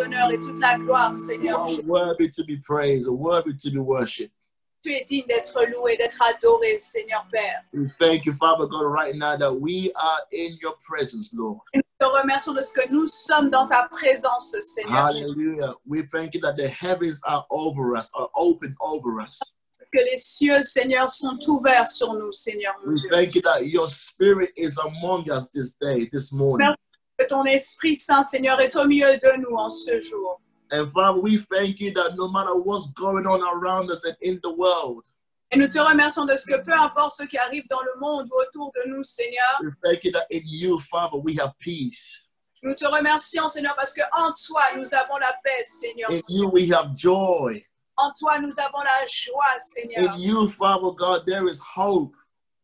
l'honneur et toute la gloire, You Seigneur. are worthy to be praised, worthy to be worshipped. Tu es digne d'être loué, d'être adoré, Seigneur Père. We thank you, Father God, right now that we are in your presence, Lord. Et nous te remercions de ce que nous sommes dans ta présence, Seigneur. Hallelujah. We thank you that the heavens are over us, are open over us. Que les cieux, Seigneur, sont ouverts sur nous, Seigneur. Mon We Dieu. thank you that your spirit is among us this day, this morning. Merci que ton Esprit Saint, Seigneur, est au milieu de nous en ce jour. And Father, we thank you that no matter what's going on around us and in the world, Et nous te remercions de ce que peu importe ce qui arrive dans le monde ou autour de nous, Seigneur, we thank you that in you, Father, we have peace. nous te remercions, Seigneur, parce qu'en toi, nous avons la paix, Seigneur. In you, we have joy. En toi, nous avons la joie, Seigneur. In you, Father God, there is hope.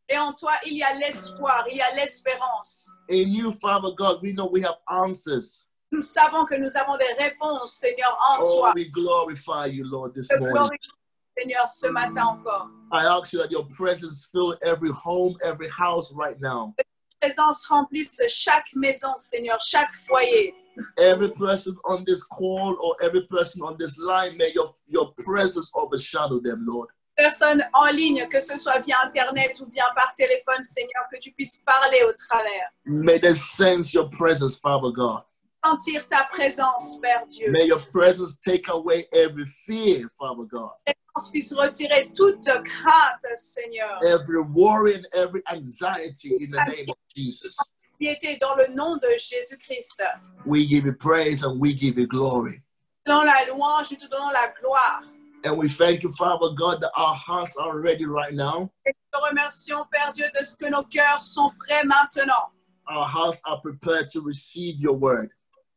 Et en toi, il y a l'espoir, il y a l'espérance. In you, Father God, we know we have answers. Nous savons que nous avons des réponses, Seigneur, en Oh, toi. we glorify you, Lord, this Te morning. glorifions, Seigneur, ce matin encore. I ask you that your presence fill every home, every house right now. Présence remplisse chaque maison, Seigneur, chaque foyer. Every person on this call or every person on this line, may your presence overshadow them, Lord. Personne en ligne, que ce soit via Internet ou bien par téléphone, Seigneur, que tu puisses parler au travers. May they sense your presence, Father God. Sentir ta présence, Père Dieu. May your presence take away every fear, Father God. Que ta présence puisse retirer toute crainte, Seigneur. Every worry and every anxiety in the name of Jesus. Piété dans le nom de Jésus-Christ. We give you praise and we give you glory. Dans la louange, nous te donnons la gloire. And we thank you, Father God, that our hearts are ready right now. Et nous te remercions, Père Dieu, de ce que nos cœurs sont prêts maintenant. Our hearts are prepared to receive your word.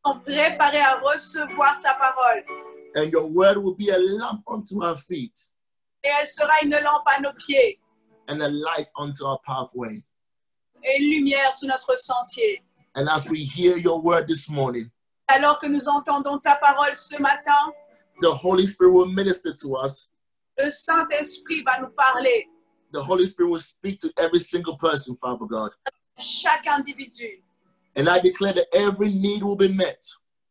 Sont préparés à recevoir ta parole. And your word will be a lamp unto our feet Et elle sera une lampe à nos pieds and a light unto our pathway. et une lumière sur notre sentier. And as we hear your word this morning, Alors que nous entendons ta parole ce matin, the Holy Spirit will minister to us. le Saint-Esprit va nous parler. The Holy Spirit will speak to every single person, Father God. Chaque individu. And I declare that every need will be met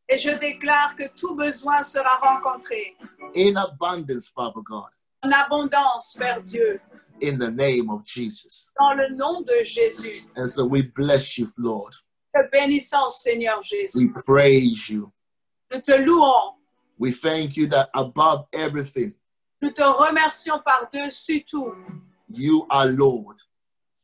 Et je déclare que tout besoin sera rencontré. in abundance, Father God, En abondance, Père Dieu. in the name of Jesus. Dans le nom de Jésus. And so we bless you, Lord. Te bénissons, Seigneur Jésus. We praise you. Nous te louons. We thank you that above everything, Nous te remercions par-dessus tout. you are Lord.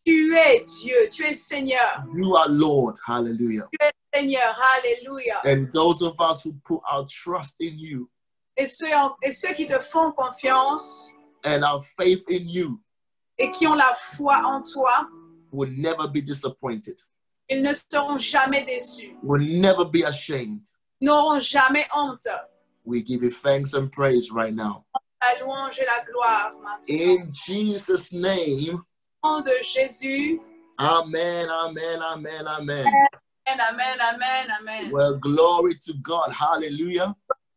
Tu es Dieu, tu es Seigneur. You are Lord. Hallelujah. Tu es Seigneur, alléluia. And those of us who put our trust in you Et ceux qui te font confiance and our faith in you et qui ont la foi en toi, will never be disappointed, ils ne seront jamais déçus. will never be ashamed. N'auront jamais honte. We give you thanks and praise right now. La louange et la gloire maintenant. In Jesus' name, Au nom de Jésus. amen, amen, amen, amen. Amen, amen, amen, amen. Well, glory to God. Hallelujah.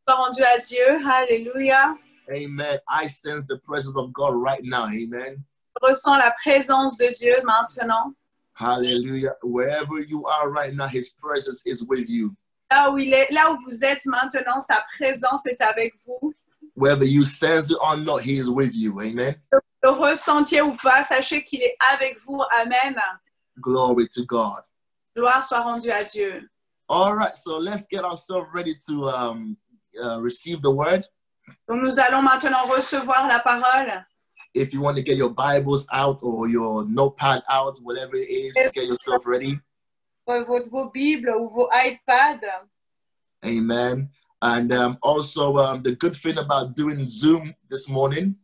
Rendu à Dieu, alléluia. Amen. I sense the presence of God right now. Amen. Je ressens la présence de Dieu maintenant. Hallelujah. Wherever you are right now, his presence is with you. Là où il est, là où vous êtes maintenant, sa présence est avec vous. Whether you sense it or not, he is with you. Amen. Le ressentiez ou pas, sachez qu'il est avec vous. Amen. Glory to God. Gloire soit rendue à Dieu. All right, so let's get ourselves ready to receive the word. Donc nous allons maintenant recevoir la parole. If you want to get your Bibles out or your notepad out, whatever it is, get yourself ready. Vos Bibles ou vos iPads. Amen. And also the good thing about doing Zoom this morning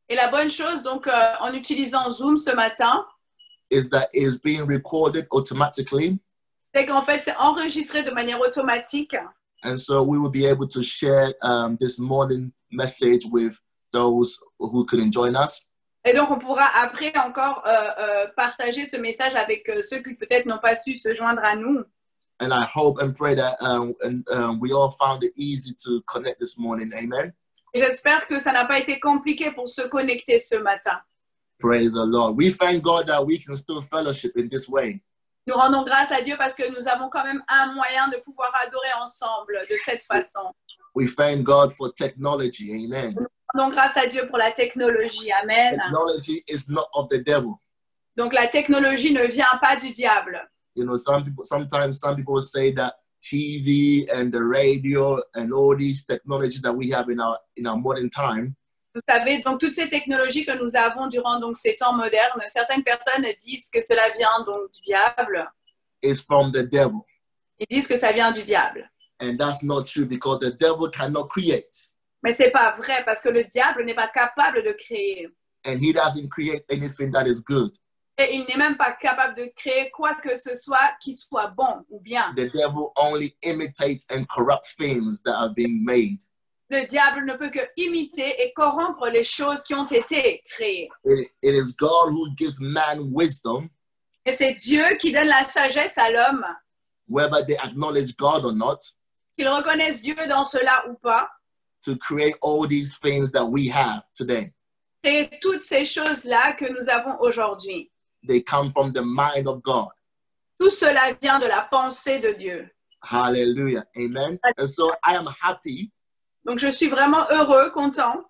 Et la bonne chose, donc, en utilisant Zoom ce matin, is that it's being recorded automatically. c'est qu'en fait, c'est enregistré de manière automatique. And so we will be able to share this morning message with those who couldn't join us. Et donc, on pourra après encore partager ce message avec ceux qui peut-être n'ont pas su se joindre à nous. And I hope and pray that we all found it easy to connect this morning. Amen. Et j'espère que ça n'a pas été compliqué pour se connecter ce matin. Praise the Lord. We thank God that we can still fellowship in this way. Nous rendons grâce à Dieu parce que nous avons quand même un moyen de pouvoir adorer ensemble de cette façon. We thank God for technology. Amen. Nous rendons grâce à Dieu pour la technologie. Amen. Technology is not of the devil. Donc la technologie ne vient pas du diable. You know, sometimes some people say that TV and the radio and all these technology that we have in our modern time. Vous savez, donc toutes ces technologies que nous avons durant donc ces temps modernes, certaines personnes disent que cela vient donc du diable. Is from the devil. Ils disent que ça vient du diable. And that's not true because the devil cannot create. Mais c'est pas vrai parce que le diable n'est pas capable de créer. And he doesn't create anything that is good. Et il n'est même pas capable de créer quoi que ce soit qui soit bon ou bien. The devil only imitates and corrupts things that are being made. Le diable ne peut que imiter et corrompre les choses qui ont été créées. It is God who gives man wisdom. Et c'est Dieu qui donne la sagesse à l'homme. Whether they acknowledge God or not. Qu'ils reconnaissent Dieu dans cela ou pas. To create all these things that we have today. Et toutes ces choses-là que nous avons aujourd'hui. They come from the mind of God. Tout cela vient de la pensée de Dieu. Hallelujah. Amen. And so I am happy. Donc je suis vraiment heureux, content.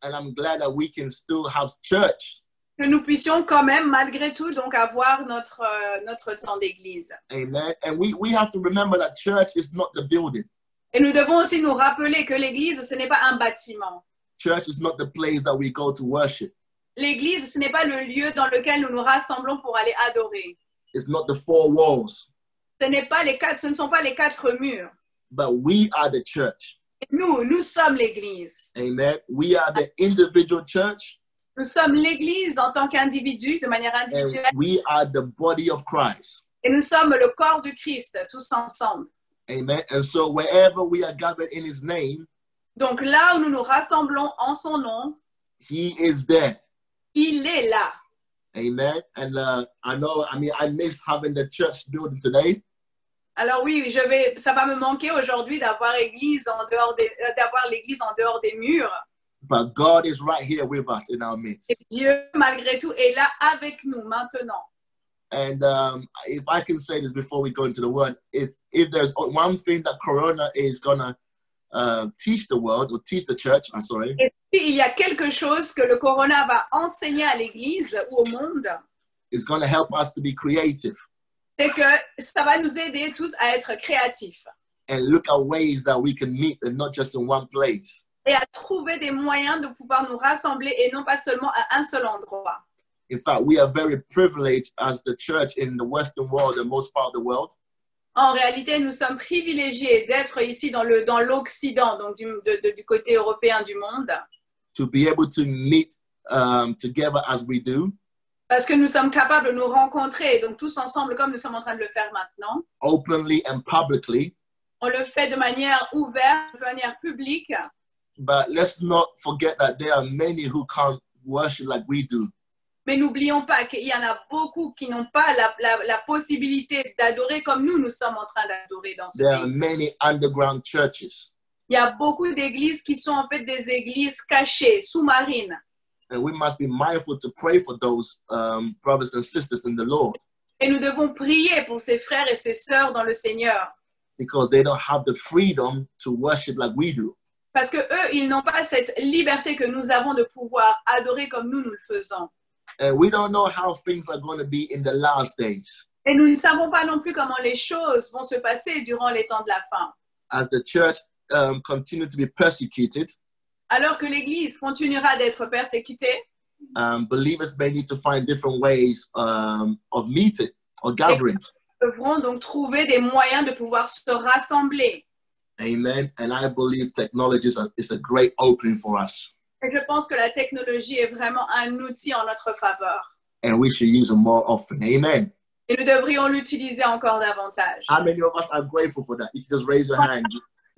And I'm glad that we can still have church. Que nous puissions quand même, malgré tout, donc avoir notre temps d'église. Amen. And we have to remember that church is not the building. Et nous devons aussi nous rappeler que l'église, ce n'est pas un bâtiment. Church is not the place that we go to worship. L'église, ce n'est pas le lieu dans lequel nous nous rassemblons pour aller adorer. It's not the four walls. Ce ne sont pas les quatre murs. But we are the church. Nous sommes l'église. Amen. We are the individual church. Nous sommes l'église en tant qu'individu, de manière individuelle. And we are the body of Christ. Et nous sommes le corps du Christ, tous ensemble. Amen. And so wherever we are gathered in his name, donc là où nous nous rassemblons en son nom, he is there. Il est là. Amen. And I miss having the church building today. Alors oui, ça va me manquer aujourd'hui d'avoir l'église en dehors des murs. But God is right here with us in our midst. Et Dieu, malgré tout, est là avec nous maintenant. And if I can say this before we go into the word, if there's one thing that Corona is gonna teach the world, or teach the church, I'm sorry. Et s'il y a quelque chose que le Corona va enseigner à l'Église ou au monde, it's gonna help us to be creative. C'est que ça va nous aider tous à être créatifs. And look at ways that we can meet and not just in one place. Et à trouver des moyens de pouvoir nous rassembler et non pas seulement à un seul endroit. In fact, we are very privileged as the church in the Western world, the most part of the world. En réalité, nous sommes privilégiés d'être ici dans l'Occident, donc du côté européen du monde. To be able to meet together as we do. Parce que nous sommes capables de nous rencontrer, donc tous ensemble comme nous sommes en train de le faire maintenant. Openly and publicly. On le fait de manière ouverte, de manière publique. But let's not forget that there are many who can't worship like we do. Mais n'oublions pas qu'il y en a beaucoup qui n'ont pas la possibilité d'adorer comme nous sommes en train d'adorer dans ce pays. There are many underground churches. Il y a beaucoup d'églises qui sont en fait des églises cachées, sous-marines. And we must be mindful to pray for those brothers and sisters in the Lord. Et nous devons prier pour ces frères et ces sœurs dans le Seigneur. Because they don't have the freedom to worship like we do. Parce que eux, ils n'ont pas cette liberté que nous avons de pouvoir adorer comme nous le faisons. And we don't know how things are going to be in the last days. Et nous ne savons pas non plus comment les choses vont se passer durant les temps de la fin. As the church continue to be persecuted, alors que l'Église continuera d'être persécutée, believers may need to find different ways of meeting or gathering. Ils devront donc trouver des moyens de pouvoir se rassembler. Amen. And I believe technology is a great opening for us. Et je pense que la technologie est vraiment un outil en notre faveur. And we should use it more often. Amen. Et nous devrions l'utiliser encore davantage. How many of us are grateful for that? You can just raise your hand.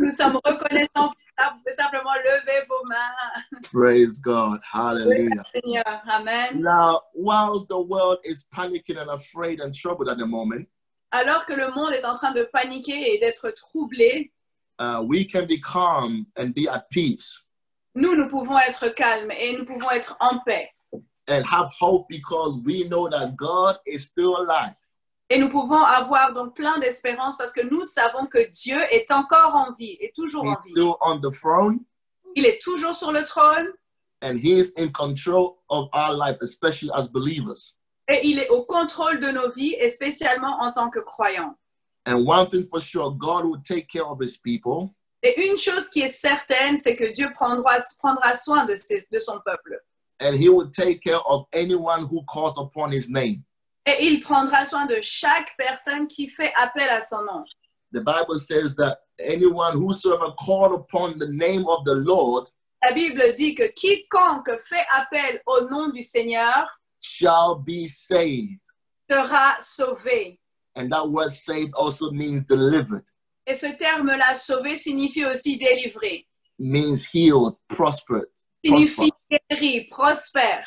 Nous sommes reconnaissants pour ça. Vous pouvez simplement lever vos mains. Praise God. Hallelujah. Seigneur. Amen. Now, whilst the world is panicking and afraid and troubled at the moment, alors que le monde est en train de paniquer et d'être troublé, we can be calm and be at peace. Nous pouvons être calmes et nous pouvons être en paix. And have hope because we know that God is still alive. Et nous pouvons avoir donc plein d'espérance parce que nous savons que Dieu est encore en vie, est toujours He's en vie. still on the throne, Il est toujours sur le trône and he is in control of our life, especially as believers. et il est au contrôle de nos vies et spécialement en tant que croyants. And one thing for sure, God will take care of his people. Et une chose qui est certaine, c'est que Dieu prendra soin de son peuple. And he will take care of anyone who calls upon his name. Et il prendra soin de chaque personne qui fait appel à son nom. The Bible says that anyone whosoever called upon the name of the Lord La Bible dit que quiconque fait appel au nom du Seigneur shall be saved. sera sauvé. And that word saved also means delivered. Et ce terme-là, sauvé, signifie aussi délivré. Means healed, prospered. Signifie guéri, prospère.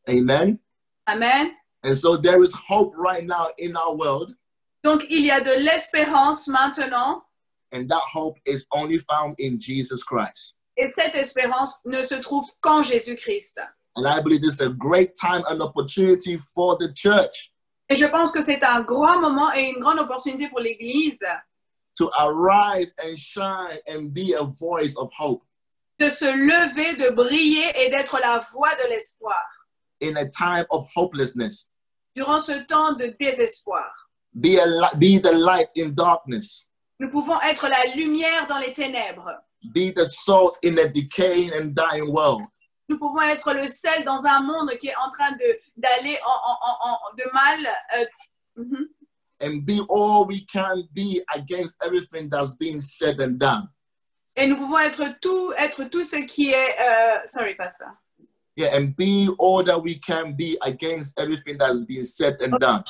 Amen. Amen. And so there is hope right now in our world. Donc, il y a de l'espérance maintenant. And that hope is only found in Jesus Christ. Et cette espérance ne se trouve qu'en Jésus-Christ. And I believe this is a great time and opportunity for the church. Et je pense que c'est un grand moment et une grande opportunité pour l'Église to arise and shine and be a voice of hope. De se lever, de briller et d'être la voix de l'espoir. In a time of hopelessness. Durant ce temps de désespoir. Be the light in darkness. Nous pouvons être la lumière dans les ténèbres. Be the salt in a decaying and dying world. Nous pouvons être le sel dans un monde qui est en train d'aller de mal. And be all we can be against everything that's being said and done. Et nous pouvons être tout ce qui est... sorry, Pastor. Yeah, and be all that we can be against everything that's being said and done.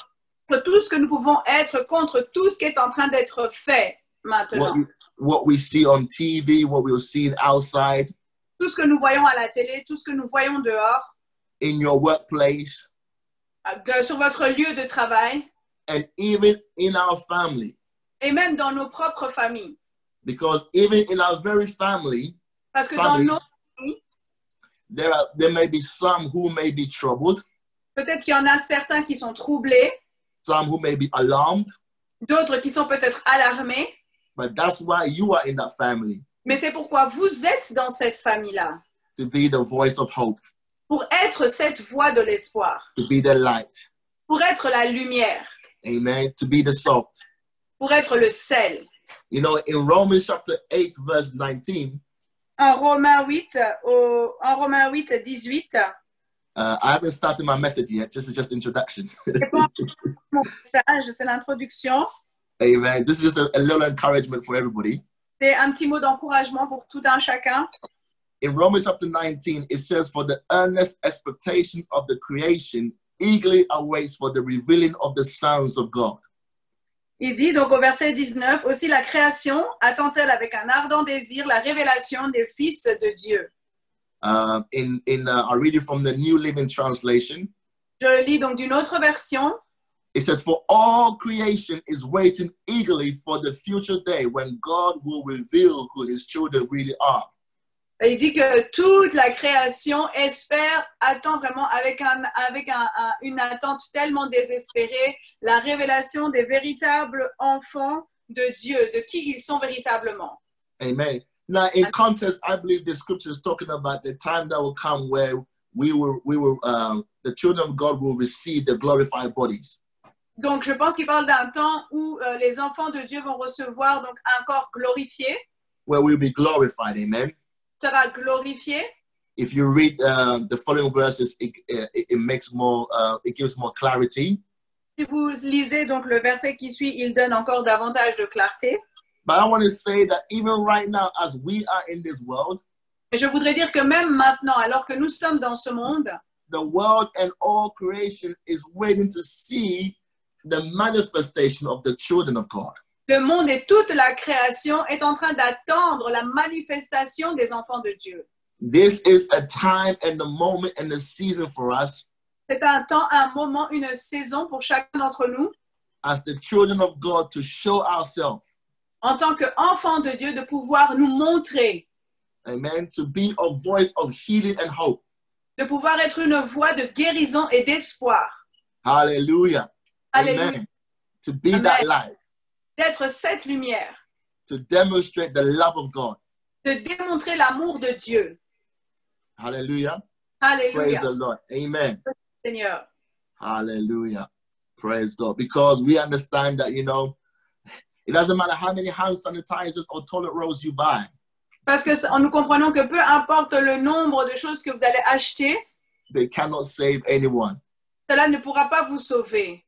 Tout ce que nous pouvons être contre tout ce qui est en train d'être fait maintenant. What we see on TV, what we'll see outside. Tout ce que nous voyons à la télé, tout ce que nous voyons dehors. In your workplace. Sur votre lieu de travail. And even in our family. Et même dans nos propres familles. Because even in our very family, parce que dans nos familles, there may be some who may be troubled. Peut-être qu'il y en a certains qui sont troublés. Some who may be alarmed. D'autres qui sont peut-être alarmés. But that's why you are in that family. Mais c'est pourquoi vous êtes dans cette famille-là. To be the voice of hope. Pour être cette voix de l'espoir. To be the light. Pour être la lumière. Amen. To be the salt. Pour être le sel. You know, in Romans chapter 8, verse 19. En Romains 8, 18. I haven't started my message yet, just introduction. Mon message, c'est l'introduction. Amen. This is just a little encouragement for everybody. C'est un petit mot d'encouragement pour tout un chacun. In Romans chapter 19, it says, for the earnest expectation of the creation eagerly awaits for the revealing of the sons of God. Il dit donc au verset 19, aussi la création attend-elle avec un ardent désir la révélation des fils de Dieu. I read it from the New Living Translation. Je lis donc d'une autre version. It says, for all creation is waiting eagerly for the future day when God will reveal who his children really are. Et il dit que toute la création attend vraiment avec une attente tellement désespérée la révélation des véritables enfants de Dieu, de qui ils sont véritablement. Amen. Now, in context, I believe the scripture is talking about the time that will come where the children of God will receive the glorified bodies. Donc, je pense qu'il parle d'un temps où les enfants de Dieu vont recevoir donc un corps glorifié. Where we'll be glorified, amen. Sera glorifié. If you read the following verses, it makes more, it gives more clarity. Si vous lisez donc le verset qui suit, il donne encore davantage de clarté. But I want to say that even right now, as we are in this world, et je voudrais dire que même maintenant, alors que nous sommes dans ce monde, the world and all creation is waiting to see the manifestation of the children of God. Le monde et toute la création est en train d'attendre la manifestation des enfants de Dieu. This is a time and a moment and a season for us. C'est un temps, un moment, une saison pour chacun d'entre nous. As the children of God to show ourselves. En tant qu'enfants de Dieu, de pouvoir nous montrer. Amen. To be a voice of healing and hope. De pouvoir être une voix de guérison et d'espoir. Hallelujah. Alléluia. Amen. to be Amen. that light, D'être cette lumière, to demonstrate the love of God. de démontrer l'amour de Dieu. Hallelujah. Praise Alléluia, the Lord. Amen. Seigneur. Hallelujah. Praise God. Because we understand that, you know, it doesn't matter how many hand sanitizers or toilet rolls you buy. Parce que nous comprenons que peu importe le nombre de choses que vous allez acheter, They cannot save anyone. cela ne pourra pas vous sauver.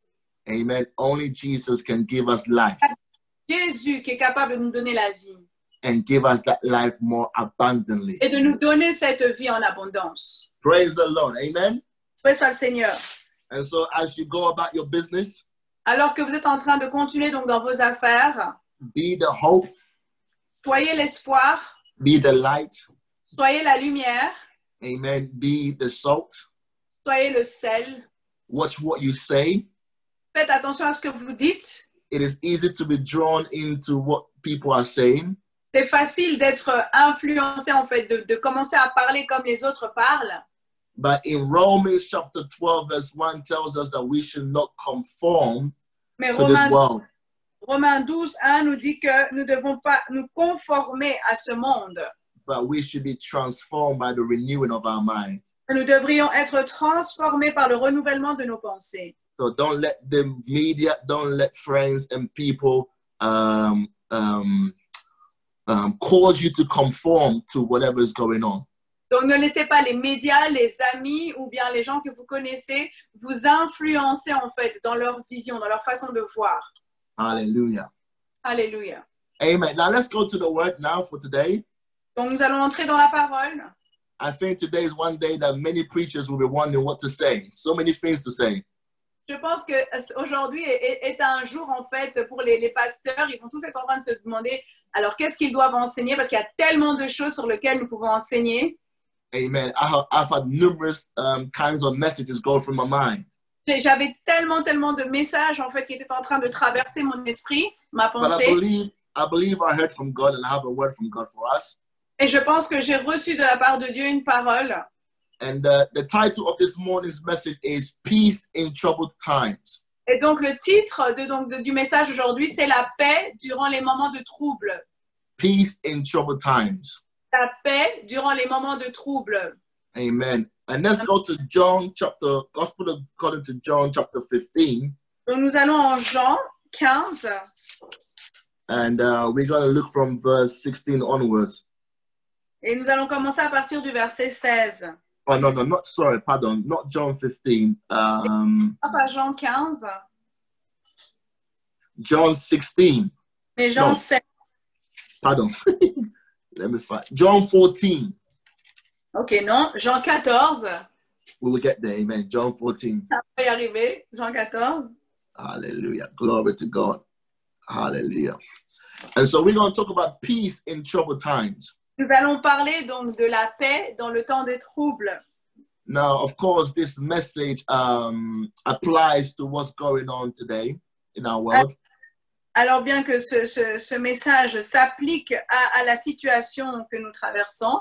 Amen. Only Jesus can give us life Jésus qui est capable de nous donner la vie and give us that life more abundantly. et de nous donner cette vie en abondance. Praise the Lord. Amen. Loué soit le Seigneur. And so as you go about your business, Alors que vous êtes en train de continuer donc dans vos affaires, be the hope, soyez l'espoir, be the light. soyez la lumière, Amen. Be the salt. soyez le sel. Watch what you say. Faites attention à ce que vous dites. It is easy to be drawn into what people are saying. C'est facile d'être influencé, en fait, de commencer à parler comme les autres parlent. But in Romans chapter 12, verse 1 tells us that we should not conform Mais to this world, Romains 12, 1 nous dit que nous ne devons pas nous conformer à ce monde. but we should be transformed by the renewing of our mind. Nous devrions être transformés par le renouvellement de nos pensées. So don't let the media, don't let friends and people cause you to conform to whatever is going on. Donc, ne laissez pas les médias, les amis ou bien les gens que vous connaissez vous influencer, en fait, dans leur vision, dans leur façon de voir. Hallelujah. Alléluia. Amen. Now let's go to the word now for today. Donc, nous allons entrer dans la parole. I think today is one day that many preachers will be wondering what to say. So many things to say. Je pense qu'aujourd'hui est un jour, en fait, pour les pasteurs. Ils vont tous être en train de se demander, alors, qu'est-ce qu'ils doivent enseigner? Parce qu'il y a tellement de choses sur lesquelles nous pouvons enseigner. Amen. I've had numerous kinds of messages go through my mind. J'avais tellement de messages, en fait, qui étaient en train de traverser mon esprit, ma But pensée. I believe I heard from God and I have a word from God for us. Et je pense que j'ai reçu de la part de Dieu une parole. And the title of this morning's message is Peace in Troubled Times. Et donc, le titre du message aujourd'hui, c'est la paix durant les moments de trouble. Peace in troubled times. La paix durant les moments de trouble. Amen. And let's go to Gospel according to John chapter 15. Donc, nous allons en Jean 15. And we're going to look from verse 16 onwards. Et nous allons commencer à partir du verset 16. Oh, no, pardon, not John 15. Pas Jean 15, John 16. mais Jean No. 16. Pardon. Let me find. John 14. Ok, non, Jean 14. We will get there. Amen. John 14. Ça va y arriver. Jean 14. Hallelujah. Glory to God. Hallelujah. And so we're going to talk about peace in troubled times. Nous allons parler donc de la paix dans le temps des troubles. Now, of course, this message applies to what's going on today in our world. Alors bien que ce message s'applique à la situation que nous traversons,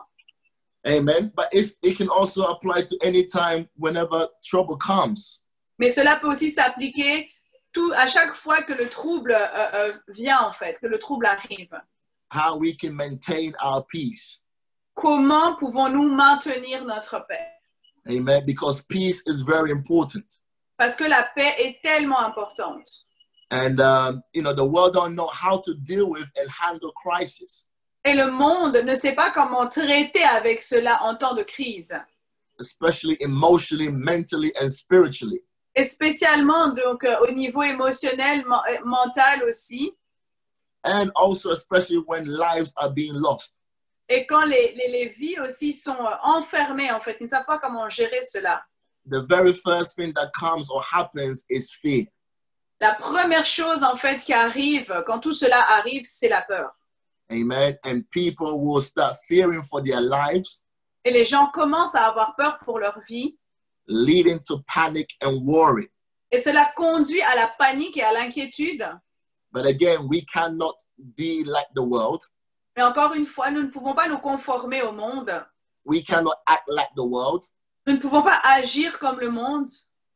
Amen. But it can also apply to any time whenever trouble comes. mais cela peut aussi s'appliquer à chaque fois que le trouble vient, en fait, que le trouble arrive. How we can maintain our peace. Comment pouvons-nous maintenir notre paix? Amen. Because peace is very important. Parce que la paix est tellement importante. And, the world don't know how to deal with and handle crisis. Et le monde ne sait pas comment traiter avec cela en temps de crise. Especially emotionally, mentally, and spiritually. Et spécialement donc, au niveau émotionnel, mental aussi. And also especially when lives are being lost. Et quand les vies aussi sont enfermées, en fait, ils ne savent pas comment gérer cela. The very first thing that comes or happens is fear. La première chose, en fait, qui arrive quand tout cela arrive, c'est la peur. Amen. And people will start fearing for their lives. Et les gens commencent à avoir peur pour leur vie. Leading to panic and worry. Et cela conduit à la panique et à l'inquiétude. But again, we cannot be like the world. Mais encore une fois, nous ne pouvons pas nous conformer au monde. We cannot act like the world. Nous ne pouvons pas agir comme le monde.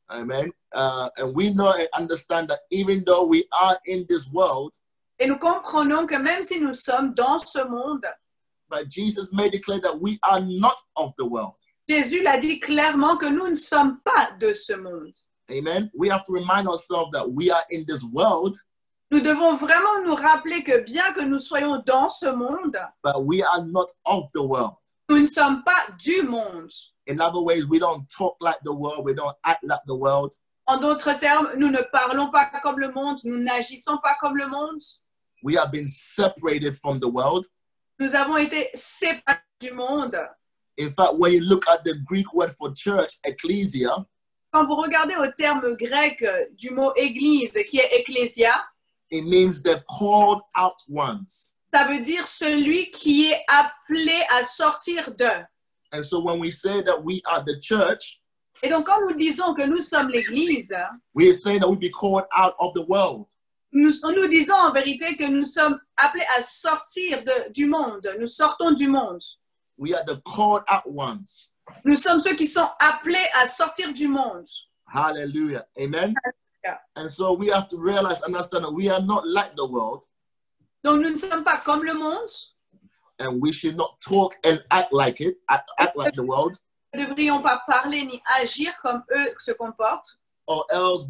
Amen. and we know and understand that even though we are in this world, Et nous comprenons que même si nous sommes dans ce monde, but Jesus made it clear that we are not of the world. Jésus l'a dit clairement que nous ne sommes pas de ce monde. Amen. We have to remind ourselves that we are in this world, Nous devons vraiment nous rappeler que bien que nous soyons dans ce monde, but we are not of the world. nous ne sommes pas du monde. In other ways, we don't talk like the world, we don't act like the world. En d'autres termes, nous ne parlons pas comme le monde, nous n'agissons pas comme le monde. We have been separated from the world. Nous avons été séparés du monde. In fact, when you look at the Greek word for church, ecclesia, Quand vous regardez au terme grec du mot église, qui est ecclésia, it means the called out ones. ça veut dire celui qui est appelé à sortir d'eux. And so when we say that we are the church, Et donc, quand nous disons que nous sommes l'église, we are saying that we be called out of the world. nous disons en vérité que nous sommes appelés à sortir du monde. Nous sortons du monde. We are the called out ones. Nous sommes ceux qui sont appelés à sortir du monde. Hallelujah. Amen. Hallelujah. And so we have to realize, understand that we are not like the world, Donc, nous ne sommes pas comme le monde. and we should not talk and act like it, act like the world, Nous ne devrions pas parler ni agir comme eux se comportent. or else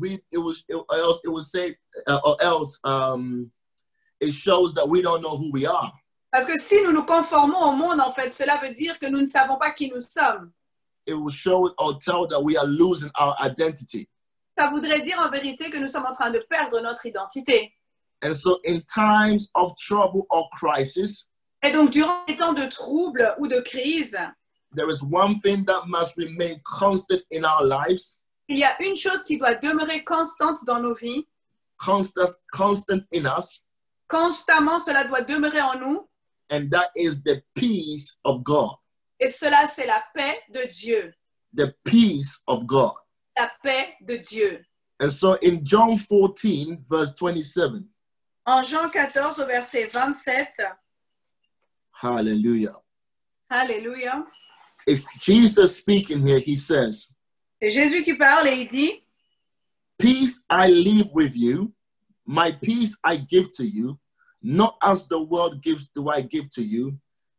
it shows that we don't know who we are. Parce que si nous nous conformons au monde, en fait, cela veut dire que nous ne savons pas qui nous sommes. It will show or tell that we are losing our identity. Ça voudrait dire en vérité que nous sommes en train de perdre notre identité. And so in times of trouble or crisis, Et donc, durant les temps de trouble ou de crise, there is one thing that must remain constant in our lives, il y a une chose qui doit demeurer constante dans nos vies. constant in us, Constamment, cela doit demeurer en nous. and that is the peace of God. Et cela, c'est la paix de Dieu. The peace of God. La paix de Dieu. And so in John 14, verse 27, En Jean 14, au verset 27, hallelujah. Alléluia. It's Jesus speaking here. He says, C'est Jésus qui parle et il dit, peace I leave with you, my peace I give to you, not as the world gives do I give to you.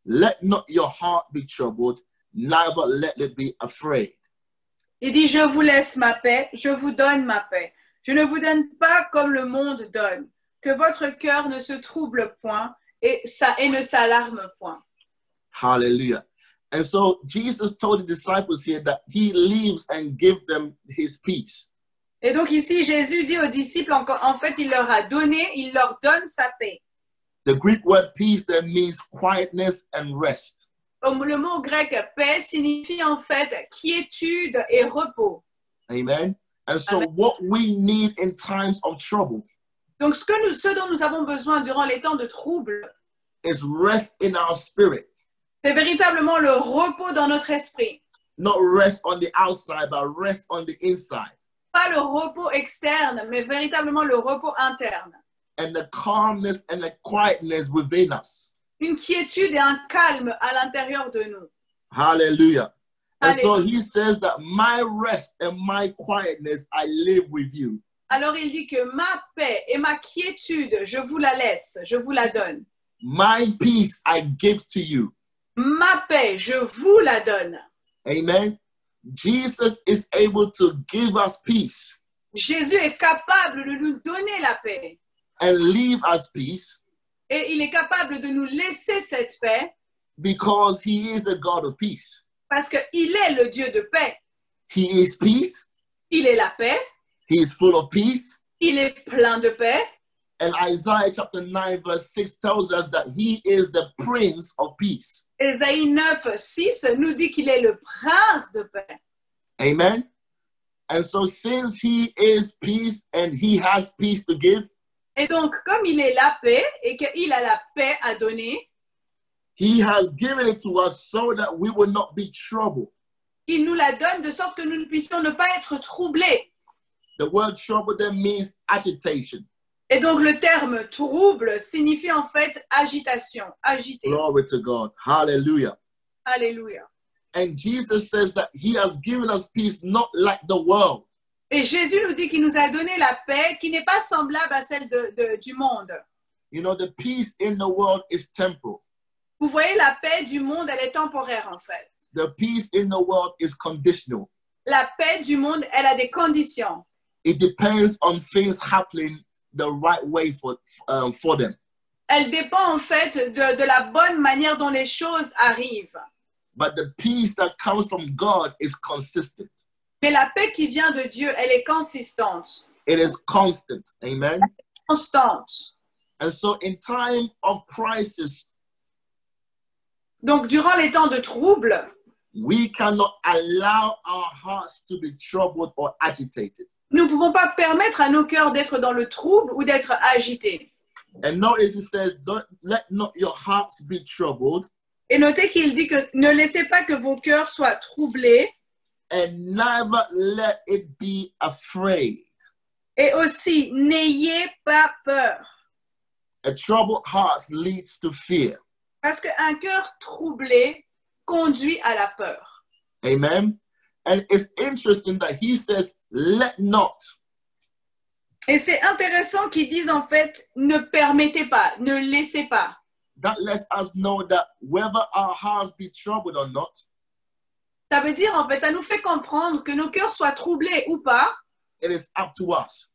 Let not your heart be troubled, neither let it be afraid. il dit, je vous laisse ma paix, je vous donne ma paix. Je ne vous donne pas comme le monde donne. Que votre cœur ne se trouble point et ne s'alarme point. Hallelujah. And so Jesus told the disciples here that he leaves and gives them his peace. Et donc ici, Jésus dit aux disciples, en fait, il leur a donné, il leur donne sa paix. The Greek word peace that means quietness and rest. Le mot grec paix signifie en fait quiétude et repos. Amen. And so Amen. what we need in times of trouble Donc ce dont nous avons besoin durant les temps de trouble, is rest in our spirit. c'est véritablement le repos dans notre esprit. Not rest on the outside, but rest on the inside. Pas le repos externe, mais véritablement le repos interne. And the calmness and the quietness within us. Une quiétude et un calme à l'intérieur de nous. Hallelujah. And so Hallelujah. he says that my rest and my quietness I live with you. Alors il dit que ma paix et ma quiétude, je vous la laisse, je vous la donne. My peace I give to you. Ma paix, je vous la donne. Amen. Jesus is able to give us peace Jésus est capable de nous donner la paix. and leave us peace Et il est capable de nous laisser cette paix because he is a God of peace. parce qu'il est le Dieu de paix. He is peace. Il est la paix. He is full of peace. Il est plein de paix. And Isaiah chapter 9 verse 6 tells us that he is the Prince of Peace. Ésaïe 9, 6 nous dit qu'il est le prince de paix. Amen. And so since he is peace and he has peace to give, Et donc, comme il est la paix et qu'il a la paix à donner, he has given it to us so that we will not be troubled. il nous la donne de sorte que nous ne puissions ne pas être troublés. The word trouble then means agitation. Et donc, le terme trouble signifie en fait agitation, agité. Glory to God. Hallelujah. Alléluia. And Jesus says that he has given us peace not like the world. Et Jésus nous dit qu'il nous a donné la paix qui n'est pas semblable à celle du monde. You know, the peace in the world is temporal. Vous voyez, la paix du monde, elle est temporaire en fait. The peace in the world is conditional. La paix du monde, elle a des conditions. It depends on things happening the right way for them. Elle dépend en fait de la bonne manière dont les choses arrivent. But the peace that comes from God is consistent. Mais la paix qui vient de Dieu, elle est consistante. It is constant. Amen. Constante. And so in time of crisis, Donc, durant les temps de trouble, we cannot allow our hearts to be troubled or agitated. nous ne pouvons pas permettre à nos cœurs d'être dans le trouble ou d'être agités. And notice it says, don't let not your hearts be troubled. Et notez qu'il dit que ne laissez pas que vos cœurs soient troublés And never let it be afraid. et aussi n'ayez pas peur. A troubled heart leads to fear. Parce qu'un cœur troublé conduit à la peur. Amen. And it's interesting that he says, let not. Et c'est intéressant qu'ils disent en fait, ne permettez pas, ne laissez pas. That lets us know that whether our hearts be troubled or not, Ça veut dire en fait, ça nous fait comprendre que nos cœurs soient troublés ou pas. it is up to us.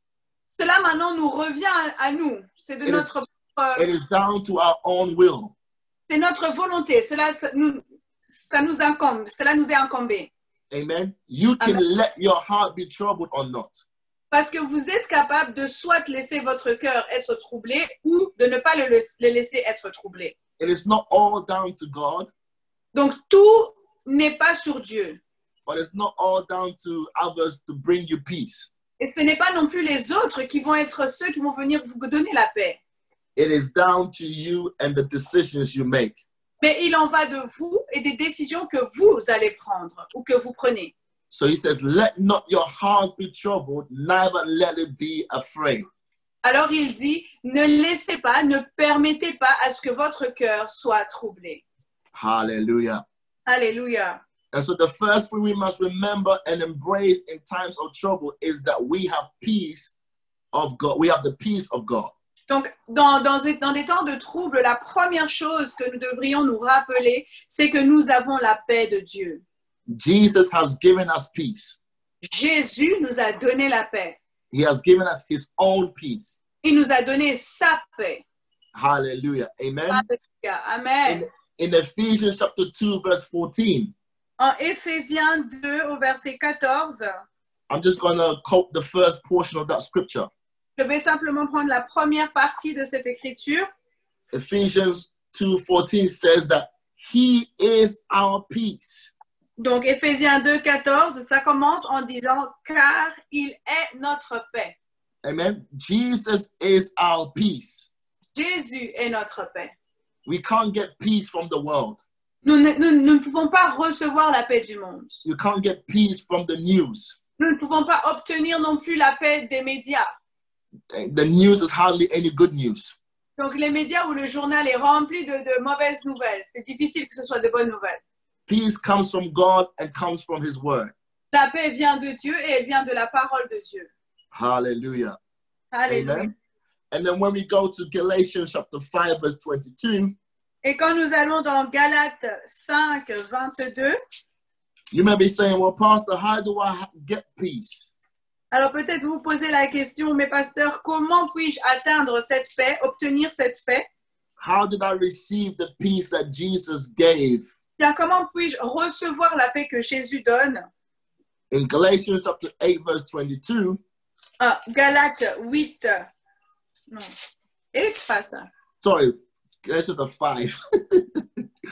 Cela maintenant nous revient à nous. C'est de It notre, is down to our own will. c'est notre volonté. Cela nous incombe. Cela nous est incombé. Amen. You can Amen. let your heart be troubled or not. Parce que vous êtes capable de soit laisser votre cœur être troublé ou de ne pas le laisser être troublé. It is not all down to God, Donc tout n'est pas sur Dieu. but it's not all down to others to bring you peace. Et ce n'est pas non plus les autres qui vont être ceux qui vont venir vous donner la paix. It is down to you and the decisions you make. Mais il en va de vous et des décisions que vous allez prendre ou que vous prenez. So he says, let not your heart be troubled, neither let it be afraid. Alors il dit, ne laissez pas, ne permettez pas à ce que votre cœur soit troublé. Hallelujah. Alléluia. And so the first thing we must remember and embrace in times of trouble is that we have peace of God. We have the peace of God. Donc, dans des temps de trouble, la première chose que nous devrions nous rappeler, c'est que nous avons la paix de Dieu. Jesus has given us peace. Jésus nous a donné la paix. He has given us his own peace. Il nous a donné sa paix. Hallelujah. Amen. Alléluia. Amen. In Ephesians chapter 2, verse 14, En Éphésiens 2, au verset 14, I'm just going to quote the first portion of that scripture. je vais simplement prendre la première partie de cette écriture. Ephesians 2:14 says that he is our peace. Donc, Éphésiens 2, 14, ça commence en disant « Car il est notre paix Amen. Jesus is our peace. ». Jésus est notre paix. We can't get peace from the world. Nous ne pouvons pas recevoir la paix du monde. You can't get peace from the news. Nous ne pouvons pas obtenir non plus la paix des médias. The news is hardly any good news. Donc, les médias où le journal est rempli de mauvaises nouvelles. C'est difficile que ce soit de bonnes nouvelles. Peace comes from God and comes from his word. La paix vient de Dieu et elle vient de la parole de Dieu. Hallelujah. Alléluia. Amen. And then when we go to Galatians chapter 5, verse 22, Et quand nous allons dans Galates 5, 22, you may be saying, well, Pastor, how do I get peace? alors peut-être vous posez la question, mais pasteur, comment puis-je atteindre cette paix, obtenir cette paix? How did I receive the peace that Jesus gave? Bien, comment puis-je recevoir la paix que Jésus donne? In Galatians chapter 8, verse 22, Galates 8, non, 8 pas ça. sorry, Galatians chapter 5.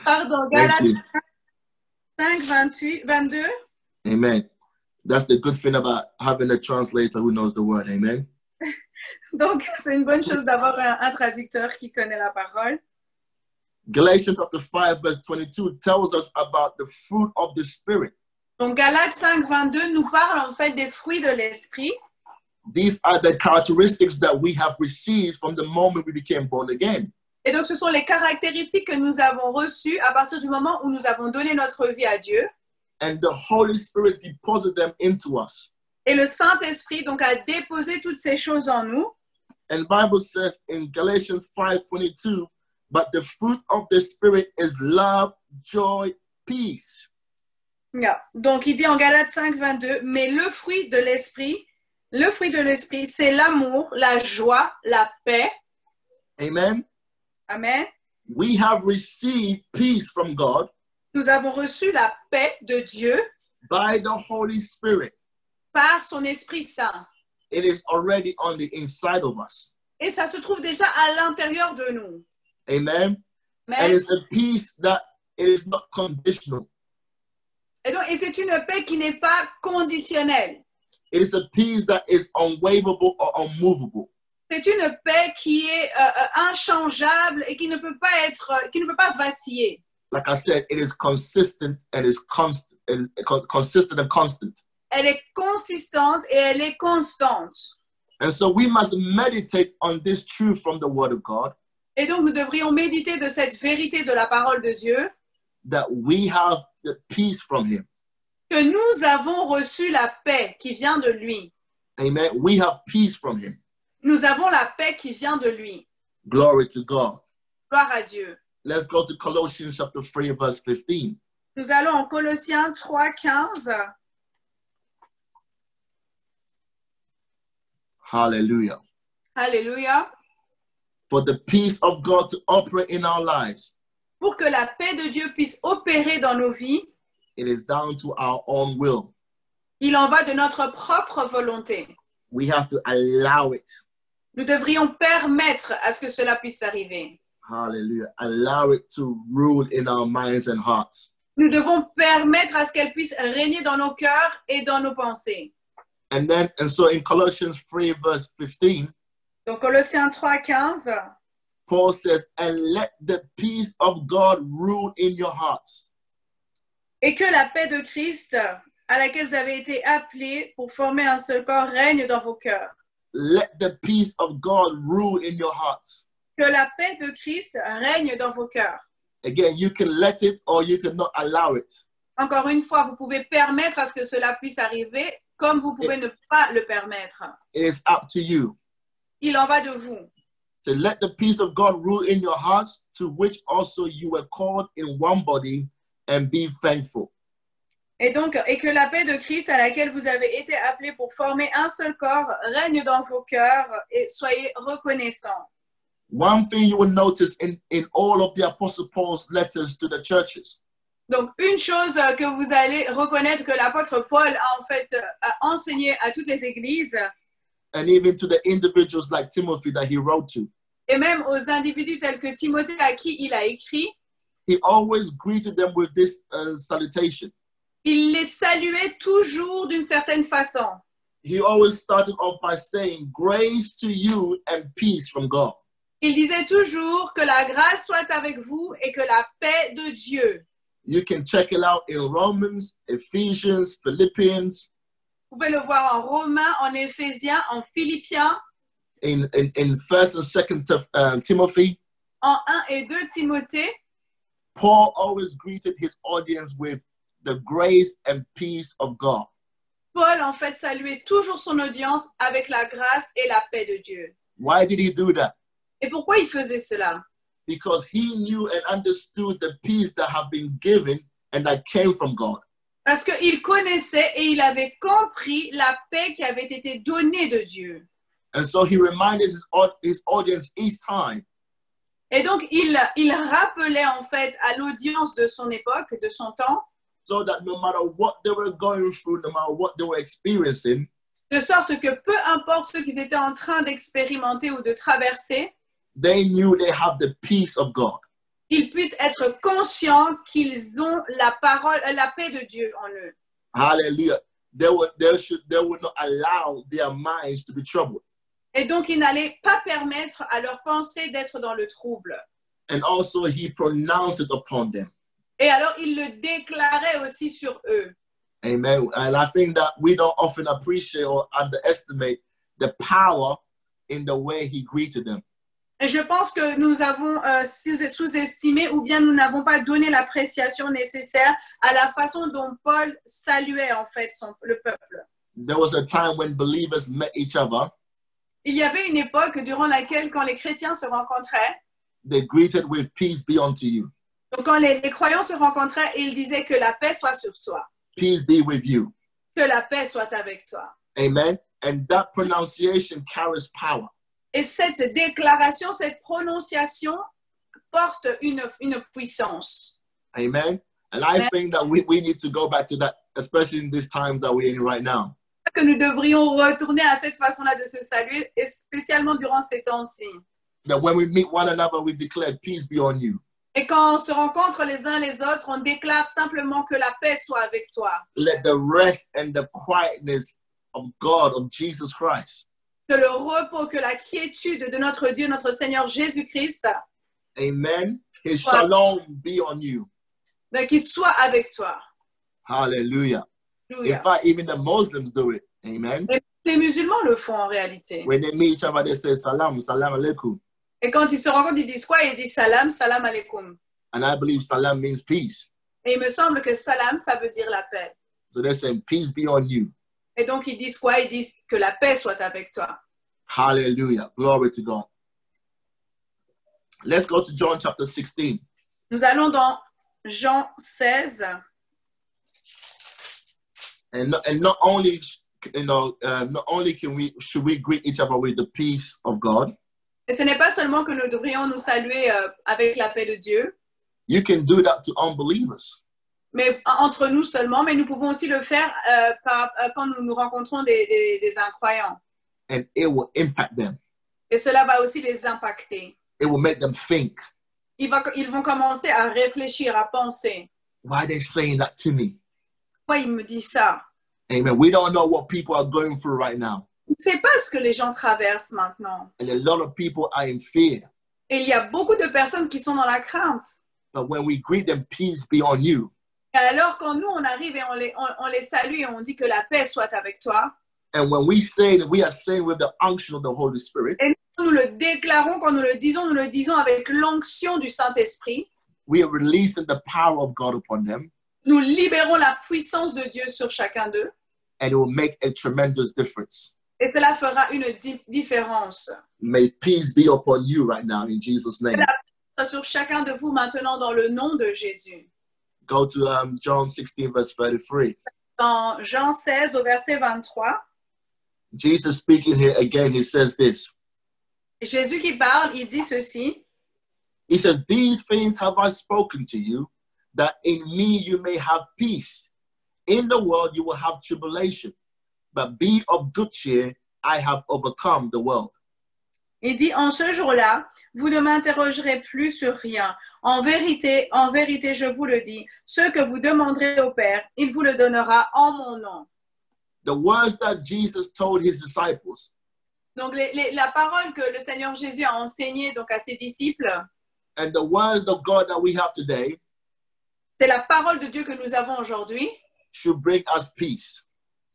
Pardon, Thank Galates you. 5, 28, 22. Amen. That's the good thing about having a translator who knows the word. Amen. Donc, c'est une bonne chose d'avoir un traducteur qui connaît la parole. Galatians chapter 5, verse 22 tells us about the fruit of the Spirit. Donc, Galates 5, 22 nous parle en fait des fruits de l'esprit. These are the characteristics that we have received from the moment we became born again. Et donc, ce sont les caractéristiques que nous avons reçues à partir du moment où nous avons donné notre vie à Dieu. And the Holy Spirit deposited them into us. Et Et le Saint-Esprit donc a déposé toutes ces choses en nous. And the Bible says in Galatians 5:22, but the fruit of the Spirit is love, joy, peace. Yeah. Donc il dit en Galates 5, 22, mais le fruit de l'Esprit, c'est l'amour, la joie, la paix. Amen. Amen. We have received peace from God Nous avons reçu la paix de Dieu by the Holy Spirit. par son Esprit Saint. It is already on the inside of us. Et ça se trouve déjà à l'intérieur de nous. Amen. And Amen. it's a peace that it is not conditional. Et c'est une paix qui n'est pas conditionnelle. It is a peace that is unwaverable or unmovable. C'est une paix qui est inchangeable et qui ne peut pas vaciller. Like I said, it is consistent and is constant, consistent and constant. Elle est consistante et elle est constante. And so we must meditate on this truth from the Word of God, Et donc nous devrions méditer de cette vérité de la parole de Dieu, that we have the peace from Him. que nous avons reçu la paix qui vient de lui. Amen. We have peace from Him. Nous avons la paix qui vient de lui. Glory to God. Gloire à Dieu. Let's go to Colossians chapter 3, verse 15. Nous allons en Colossiens 3, 15. Hallelujah. Alléluia. For the peace of God to operate in our lives, Pour que la paix de Dieu puisse opérer dans nos vies, it is down to our own will. il en va de notre propre volonté. We have to allow it. Nous devrions permettre à ce que cela puisse arriver. Hallelujah. Allow it to rule in our minds and hearts. Nous devons permettre à ce qu'elle puisse régner dans nos cœurs et dans nos pensées. And so in Colossians 3, verse 15, Donc Colossiens 3, 15, Paul says, and let the peace of God rule in your hearts. et que la paix de Christ, à laquelle vous avez été appelés pour former un seul corps, règne dans vos cœurs. Let the peace of God rule in your hearts. Que la paix de Christ règne dans vos cœurs. Again, you can let it or you can not allow it. Encore une fois, vous pouvez permettre à ce que cela puisse arriver, comme vous pouvez ne pas le permettre. It is up to you. Il en va de vous. To let the peace of God rule in your hearts, to which also you were called in one body, and be thankful. Et que la paix de Christ à laquelle vous avez été appelés pour former un seul corps règne dans vos cœurs et soyez reconnaissants. One thing you will notice in all of the Apostle Paul's letters to the churches, Donc, une chose que vous allez reconnaître que l'apôtre Paul a en fait enseigné à toutes les églises and even to the individuals like Timothy that he wrote to, et même aux individus tels que Timothée à qui il a écrit, he always greeted them with this salutation. il les saluait toujours d'une certaine façon. He always started off by saying, grace to you and peace from God. Il disait toujours que la grâce soit avec vous et que la paix de Dieu. You can check it out in Romans, Ephesians, Philippians, Vous pouvez le voir en Romains, en Éphésiens, en Philippiens, in 1st and 2nd Timothy. en 1 et 2 Timothée. Paul always greeted his audience with the grace and peace of God. Paul, en fait, saluait toujours son audience avec la grâce et la paix de Dieu. Why did he do that? Et pourquoi il faisait cela? Because he knew and understood the peace that had been given and that came from God. Parce qu'il connaissait et il avait compris la paix qui avait été donnée de Dieu. And so he reminded his audience each time Et donc, il rappelait en fait à l'audience de son époque, de son temps, so that no matter what they were going through, no matter what they were experiencing, de sorte que peu importe ce qu'ils étaient en train d'expérimenter ou de traverser, they knew they have the peace of God. ils puissent être conscients qu'ils ont la paix de Dieu en eux. Hallelujah. They would not allow their minds to be troubled. Et donc, ils n'allaient pas permettre à leurs pensées d'être dans le trouble. And also he pronounced it upon them. Et alors, il le déclarait aussi sur eux. Amen. And I think that we don't often appreciate or underestimate the power in the way he greeted them. Et je pense que nous avons sous-estimé ou bien nous n'avons pas donné l'appréciation nécessaire à la façon dont Paul saluait en fait le peuple. there was a time when believers met each other. Il y avait une époque durant laquelle, quand les chrétiens se rencontraient, They greeted with peace be unto you. donc quand les croyants se rencontraient, ils disaient que la paix soit sur toi, Peace be with you. que la paix soit avec toi. Amen. And that pronunciation carries power. Et cette déclaration, cette prononciation porte une puissance. Amen. And I think that we need to go back to that, especially in these times that we're in right now. Que nous devrions retourner à cette façon-là de se saluer, et spécialement durant ces temps-ci. That when we meet one another, we declare peace be on you. Et quand on se rencontre les uns les autres, on déclare simplement que la paix soit avec toi. Let the rest and the quietness of God, of Jesus Christ. Que le repos, que la quiétude de notre Dieu, notre Seigneur Jésus-Christ, Amen. His shalom be on you. qu'il soit avec toi. Hallelujah. In Alléluia. fact, even the Muslims do it. Amen. Et les musulmans le font en réalité. When they meet each other, they say salam, salam alaikum. Et quand ils se rencontrent, ils disent quoi? Ils disent salam, salam alaikum. And I believe salam means peace. Et il me semble que salam, ça veut dire la paix. So they're saying peace be on you. Et donc ils disent quoi? Ils disent que la paix soit avec toi. Hallelujah. Glory to God. Let's go to John chapter 16. Nous allons dans Jean 16. And not only, not only should we greet each other with the peace of God. Et ce n'est pas seulement que nous devrions nous saluer avec la paix de Dieu, You can do that to unbelievers. mais entre nous seulement, mais nous pouvons aussi le faire quand nous rencontrons des incroyants. And it will impact them. Et cela va aussi les impacter. It will make them think, Ils vont commencer à réfléchir, à penser. why are they saying that to me? Pourquoi il me dit ça? Amen. We don't know what people are going through right now. On ne sait pas ce que les gens traversent maintenant. And a lot of people are in fear. Et il y a beaucoup de personnes qui sont dans la crainte. But when we greet them, peace be on you. Et alors, quand nous, on arrive et on les salue et on dit que la paix soit avec toi, And when we say that, we are saying with the unction of the Holy Spirit, et nous le déclarons, quand nous le disons avec l'onction du Saint-Esprit, we are releasing the power of God upon them, nous libérons la puissance de Dieu sur chacun d'eux. and it will make a tremendous difference. Et cela fera une différence. May peace be upon you right now in Jesus' name. Sur chacun de vous maintenant dans le nom de Jésus. Go to John 16, verse 33. Dans Jean 16 au verset 23, Jesus speaking here again, he says this. Jésus qui parle, il dit ceci. He says, these things have I spoken to you, that in me you may have peace. In the world you will have tribulation, but be of good cheer, I have overcome the world. Il dit, en ce jour-là, vous ne m'interrogerez plus sur rien. En vérité, je vous le dis, ce que vous demanderez au Père, il vous le donnera en mon nom. The words that Jesus told his disciples, Donc, la parole que le Seigneur Jésus a enseignée donc, à ses disciples, and the words of God that we have today, c'est la parole de Dieu que nous avons aujourd'hui. should bring us peace.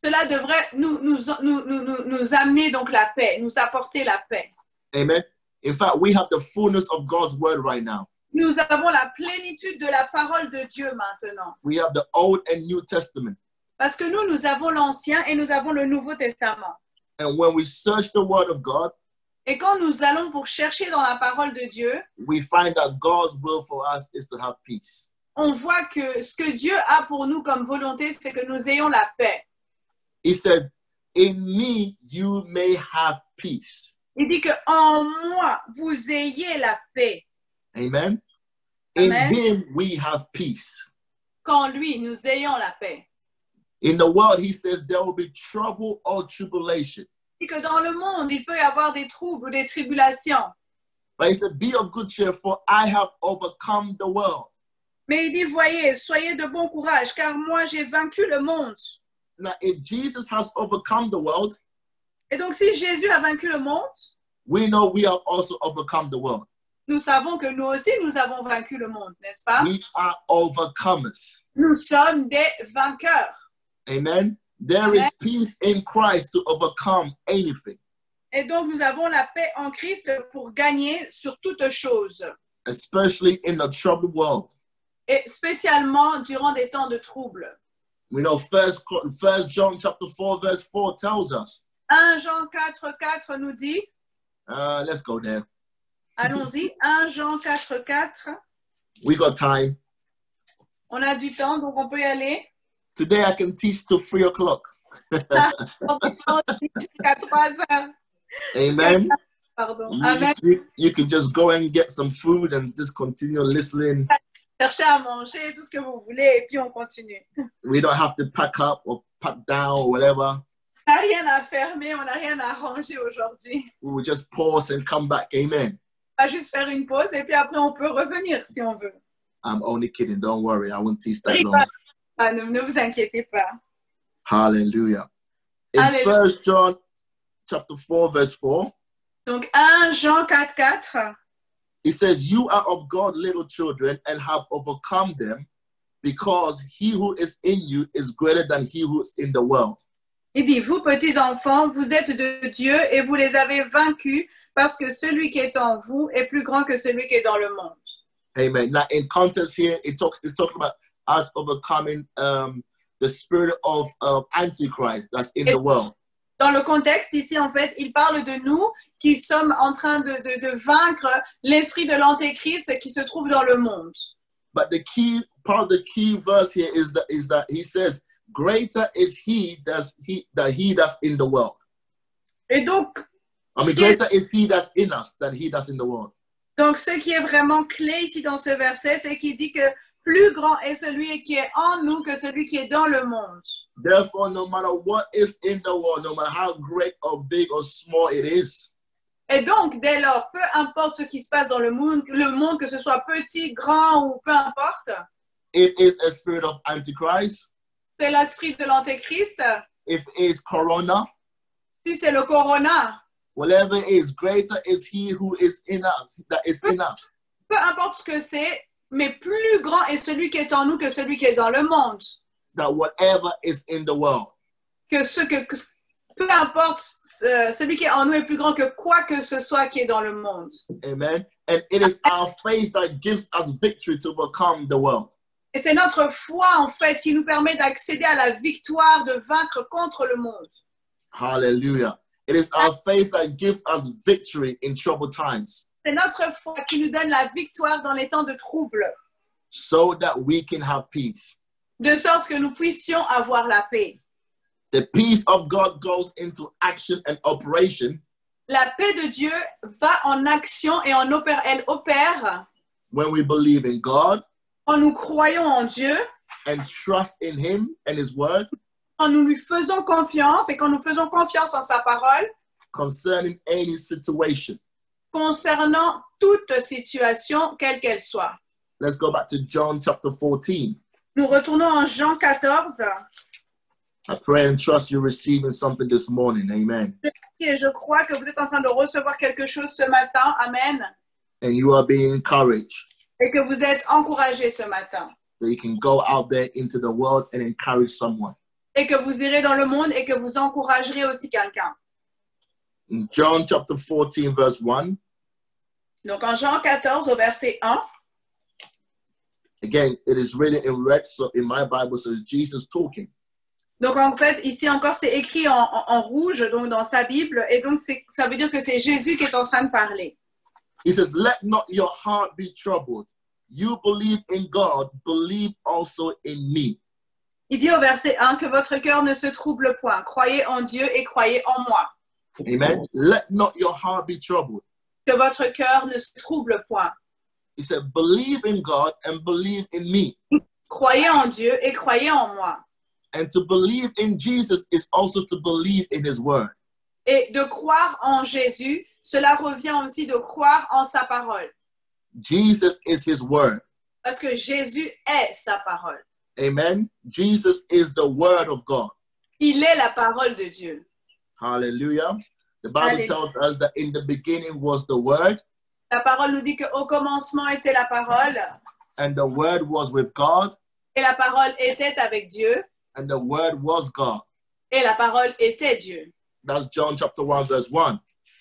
Cela devrait nous amener donc la paix, nous apporter la paix. Amen. In fact, we have the fullness of God's word right now. Nous avons la plénitude de la parole de Dieu maintenant. We have the Old and New Testament. Parce que nous avons l'Ancien et nous avons le Nouveau Testament. And when we search the word of God, Et quand nous allons pour chercher dans la parole de Dieu, we find that God's will for us is to have peace. on voit que ce que Dieu a pour nous comme volonté, c'est que nous ayons la paix. He said, in me you may have peace. Il dit que en moi, vous ayez la paix. Amen. In Amen. him we have peace. Qu'en lui, nous ayons la paix. In the world, he says, there will be trouble or tribulation. Il dit que dans le monde, il peut y avoir des troubles ou des tribulations. But he said, be of good cheer, for I have overcome the world. Mais il dit, voyez, soyez de bon courage, car moi, j'ai vaincu le monde. Now, if Jesus has overcome the world, Et donc, si Jésus a vaincu le monde, we know we have also overcome the world. nous savons que nous aussi, nous avons vaincu le monde, n'est-ce pas? We are overcomers. Nous sommes des vainqueurs. Amen. There Amen. is peace in Christ to overcome anything, Et donc, nous avons la paix en Christ pour gagner sur toute chose. especially in the troubled world. Et spécialement durant des temps de trouble. We know First John chapter 4 verse 4 tells us. 1 Jean 4:4 nous dit, Let's go there. allons-y, 1 Jean 4:4. We got time. On a du temps, donc on peut y aller. Today I can teach till 3 o'clock. Jusqu'à 3 heures. Amen. Pardon. Amen. You can just go and get some food and just continue listening. Cherchez à manger, tout ce que vous voulez, et puis on continue. We don't have to pack up or pack down or whatever. On n'a rien à fermer, on n'a rien à ranger aujourd'hui. We will just pause and come back. Amen. On va juste faire une pause et puis après on peut revenir si on veut. I'm only kidding. Don't worry. I won't teach that long. Ah, ne vous inquiétez pas. Hallelujah. In Hallelujah. 1 John chapter 4 verse 4, Donc 1 Jean 4:4. it says, you are of God, little children, and have overcome them, because he who is in you is greater than he who is in the world. Il dit, vous petits enfants, vous êtes de Dieu et vous les avez vaincus parce que celui qui est en vous est plus grand que celui qui est dans le monde. Amen. Now, in context here, it's talking about us overcoming the spirit of Antichrist that's in the world. Dans le contexte ici, en fait, il parle de nous qui sommes en train de vaincre l'esprit de l'Antéchrist qui se trouve dans le monde. But the key part of the key verse here is that he says, greater is he that's in the world. Et donc, Greater is he that's in us than he that's in the world. Donc, ce qui est vraiment clé ici dans ce verset, c'est qu'il dit que plus grand est celui qui est en nous que celui qui est dans le monde. Therefore, no matter what is in the world, no matter how great or big or small it is, Et donc, dès lors, peu importe ce qui se passe dans le monde, que ce soit petit, grand ou peu importe, it is a spirit of Antichrist, c'est l'esprit de l'Antéchrist, if it is Corona, si c'est le corona, whatever it is, greater is he who is in us, that is in us. peu importe ce que c'est, mais plus grand est celui qui est en nous que celui qui est dans le monde. That whatever is in the world. Peu importe, celui qui est en nous est plus grand que quoi que ce soit qui est dans le monde. Amen. And it is our faith that gives us victory to overcome the world. Et c'est notre foi, en fait, qui nous permet d'accéder à la victoire, de vaincre contre le monde. Hallelujah. It is our faith that gives us victory in troubled times. C'est notre foi qui nous donne la victoire dans les temps de trouble. So that we can have peace. De sorte que nous puissions avoir la paix. The peace of God goes into action and operation. La paix de Dieu va en action et elle opère when we believe in God. Quand nous croyons en Dieu. And trust in Him and His word. Quand nous lui faisons confiance et quand nous faisons confiance en sa parole. Concerning any situation. Concernant toute situation, quelle qu'elle soit. Let's go back to John chapter 14. Nous retournons en Jean 14. I pray and trust you're receiving something this morning. Amen. Et je crois que vous êtes en train de recevoir quelque chose ce matin. Amen. And you are being encouraged. Et que vous êtes encouragés ce matin. So you can go out there into the world and encourage someone. Et que vous irez dans le monde et que vous encouragerez aussi quelqu'un. In John chapter 14 verse 1. Donc en Jean 14 au verset 1. Again, it is written in red, so in my Bible, so it's Jesus talking. Donc en fait, ici encore, c'est écrit en rouge, donc dans sa Bible, et donc ça veut dire que c'est Jésus qui est en train de parler. He says, let not your heart be troubled. You believe in God, believe also in me. Il dit au verset 1 que votre cœur ne se trouble point. Croyez en Dieu et croyez en moi. Amen. Let not your heart be troubled. Que votre cœur ne se trouble point. He said, believe in God and believe in me. Croyez en Dieu et croyez en moi. And to believe in Jesus is also to believe in His word. Et de croire en Jésus, cela revient aussi de croire en sa parole. Jesus is His word. Parce que Jésus est sa parole. Amen. Jesus is the word of God. Il est la parole de Dieu. Hallelujah. The Bible Hallelujah. tells us that in the beginning was the word. La parole nous dit qu'au commencement était la parole. And the word was with God. Et la parole était avec Dieu. And the word was God. Et la parole était Dieu. That's John chapter 1 verse 1.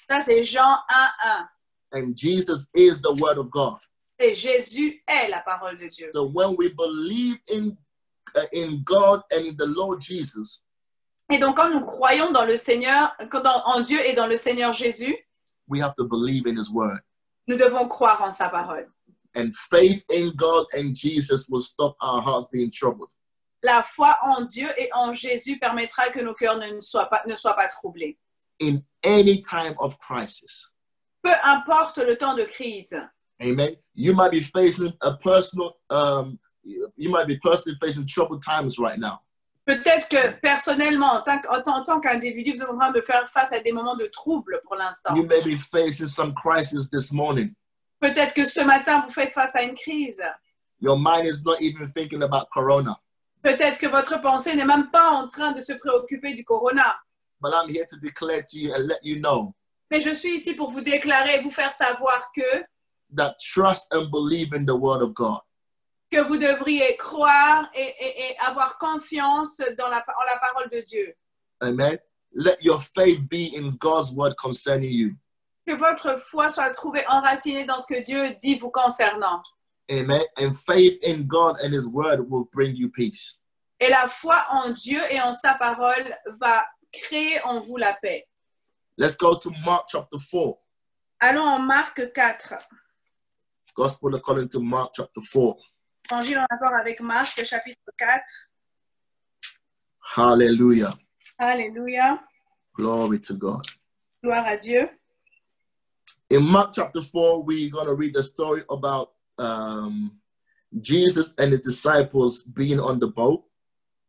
Ça, c'est Jean 1:1. And Jesus is the word of God. Et Jésus est la parole de Dieu. So when we believe in in God and in the Lord Jesus, Et donc, quand nous croyons dans le Seigneur, en Dieu et dans le Seigneur Jésus, we have to believe in his word. nous devons croire en sa parole. And faith in God and Jesus will stop our hearts being troubled. La foi en Dieu et en Jésus permettra que nos cœurs ne soient pas troublés. In any time of crisis. Peu importe le temps de crise. Amen. You might be facing you might be personally facing troubled times right now. Peut-être que personnellement, en tant qu'individu, vous êtes en train de faire face à des moments de trouble pour l'instant. You may be facing some crisis this morning. Peut-être que ce matin, vous faites face à une crise. Your mind is not even thinking about corona. Peut-être que votre pensée n'est même pas en train de se préoccuper du corona. But I'm here to declare to you and let you know Mais je suis ici pour vous déclarer et vous faire savoir that trust and believe in the word of God. Que vous devriez croire et avoir confiance en la parole de Dieu. Amen. Let your faith be in God's word concerning you. Que votre foi soit trouvée enracinée dans ce que Dieu dit vous concernant. Amen. And faith in God and his word will bring you peace. Et la foi en Dieu et en sa parole va créer en vous la paix. Let's go to Mark chapter 4. Allons en Marc 4. Gospel according to Mark chapter 4. Évangile en accord avec Marc, chapitre 4. Hallelujah. Alléluia. Glory to God. Gloire à Dieu. In Mark chapter 4, we're going to read the story about Jesus and his disciples being on the boat.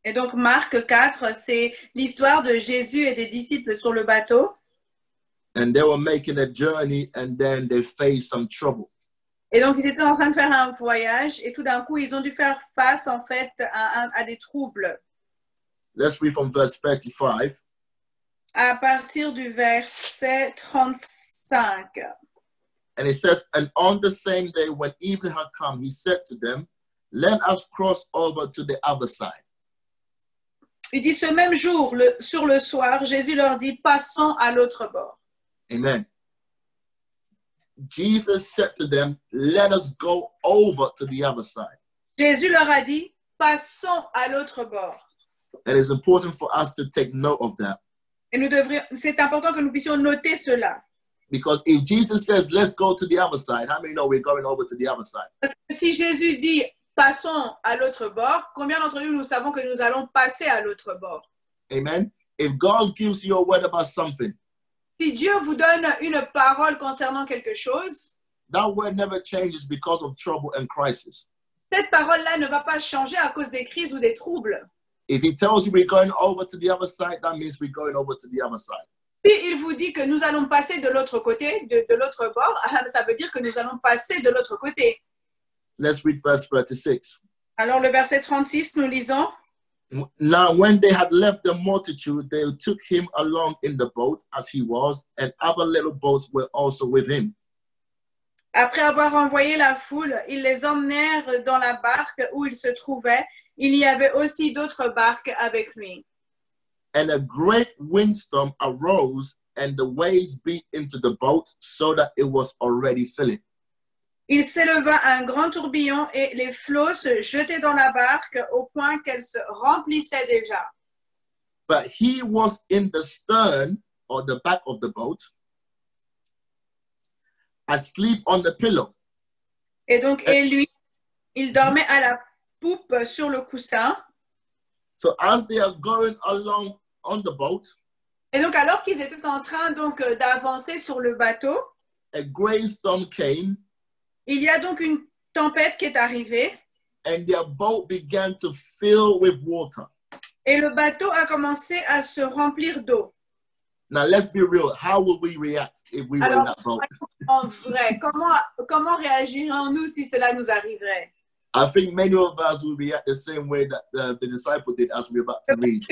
Et donc Marc 4, c'est l'histoire de Jésus et des disciples sur le bateau. And they were making a journey and then they faced some trouble. Et donc, ils étaient en train de faire un voyage et tout d'un coup, ils ont dû faire face, en fait, à des troubles. Let's read from verse 35. À partir du verset 35. And it says, and on the same day when evening had come, he said to them, let us cross over to the other side. Il dit, ce même jour, sur le soir, Jésus leur dit, passons à l'autre bord. Amen. Jesus said to them, let us go over to the other side. Jésus leur a dit, passons à l'autre bord. And it's important for us to take note of that. Et c'est important que nous puissions noter cela. Because if Jesus says, let's go to the other side, how many know we're going over to the other side? Si Jésus dit, passons à l'autre bord, combien d'entre nous savons que nous allons passer à l'autre bord? Amen. If God gives you a word about something, si Dieu vous donne une parole concernant quelque chose, that word never changes because of trouble and crisis. Cette parole-là ne va pas changer à cause des crises ou des troubles. If he tells you we're going over to the other side, that means we're going over to the other side. Si il vous dit que nous allons passer de l'autre côté, de l'autre bord, ça veut dire que nous allons passer de l'autre côté. Let's read verse 36. Alors le verset 36, nous lisons. Now, when they had left the multitude, they took him along in the boat as he was, and other little boats were also with him. Après avoir envoyé la foule, ils les emmenèrent dans la barque où ils se trouvaient. Il y avait aussi d'autres barques avec lui. And a great windstorm arose, and the waves beat into the boat, so that it was already filling. Il s'éleva un grand tourbillon et les flots se jetaient dans la barque au point qu'elle se remplissait déjà. But he was in the stern, or the back of the boat, asleep on the pillow. Et donc, lui, il dormait à la poupe sur le coussin. So as they are going along on the boat, et donc, alors qu'ils étaient en train donc d'avancer sur le bateau, a great storm came. Il y a donc une tempête qui est arrivée. And their boat began to fill with water. Et le bateau a commencé à se remplir d'eau. Now let's be real. How would we react if we were in that boat? En vrai, comment réagirions-nous si cela nous arriverait? I think many of us will react the same way that the disciple did, as we're about to read.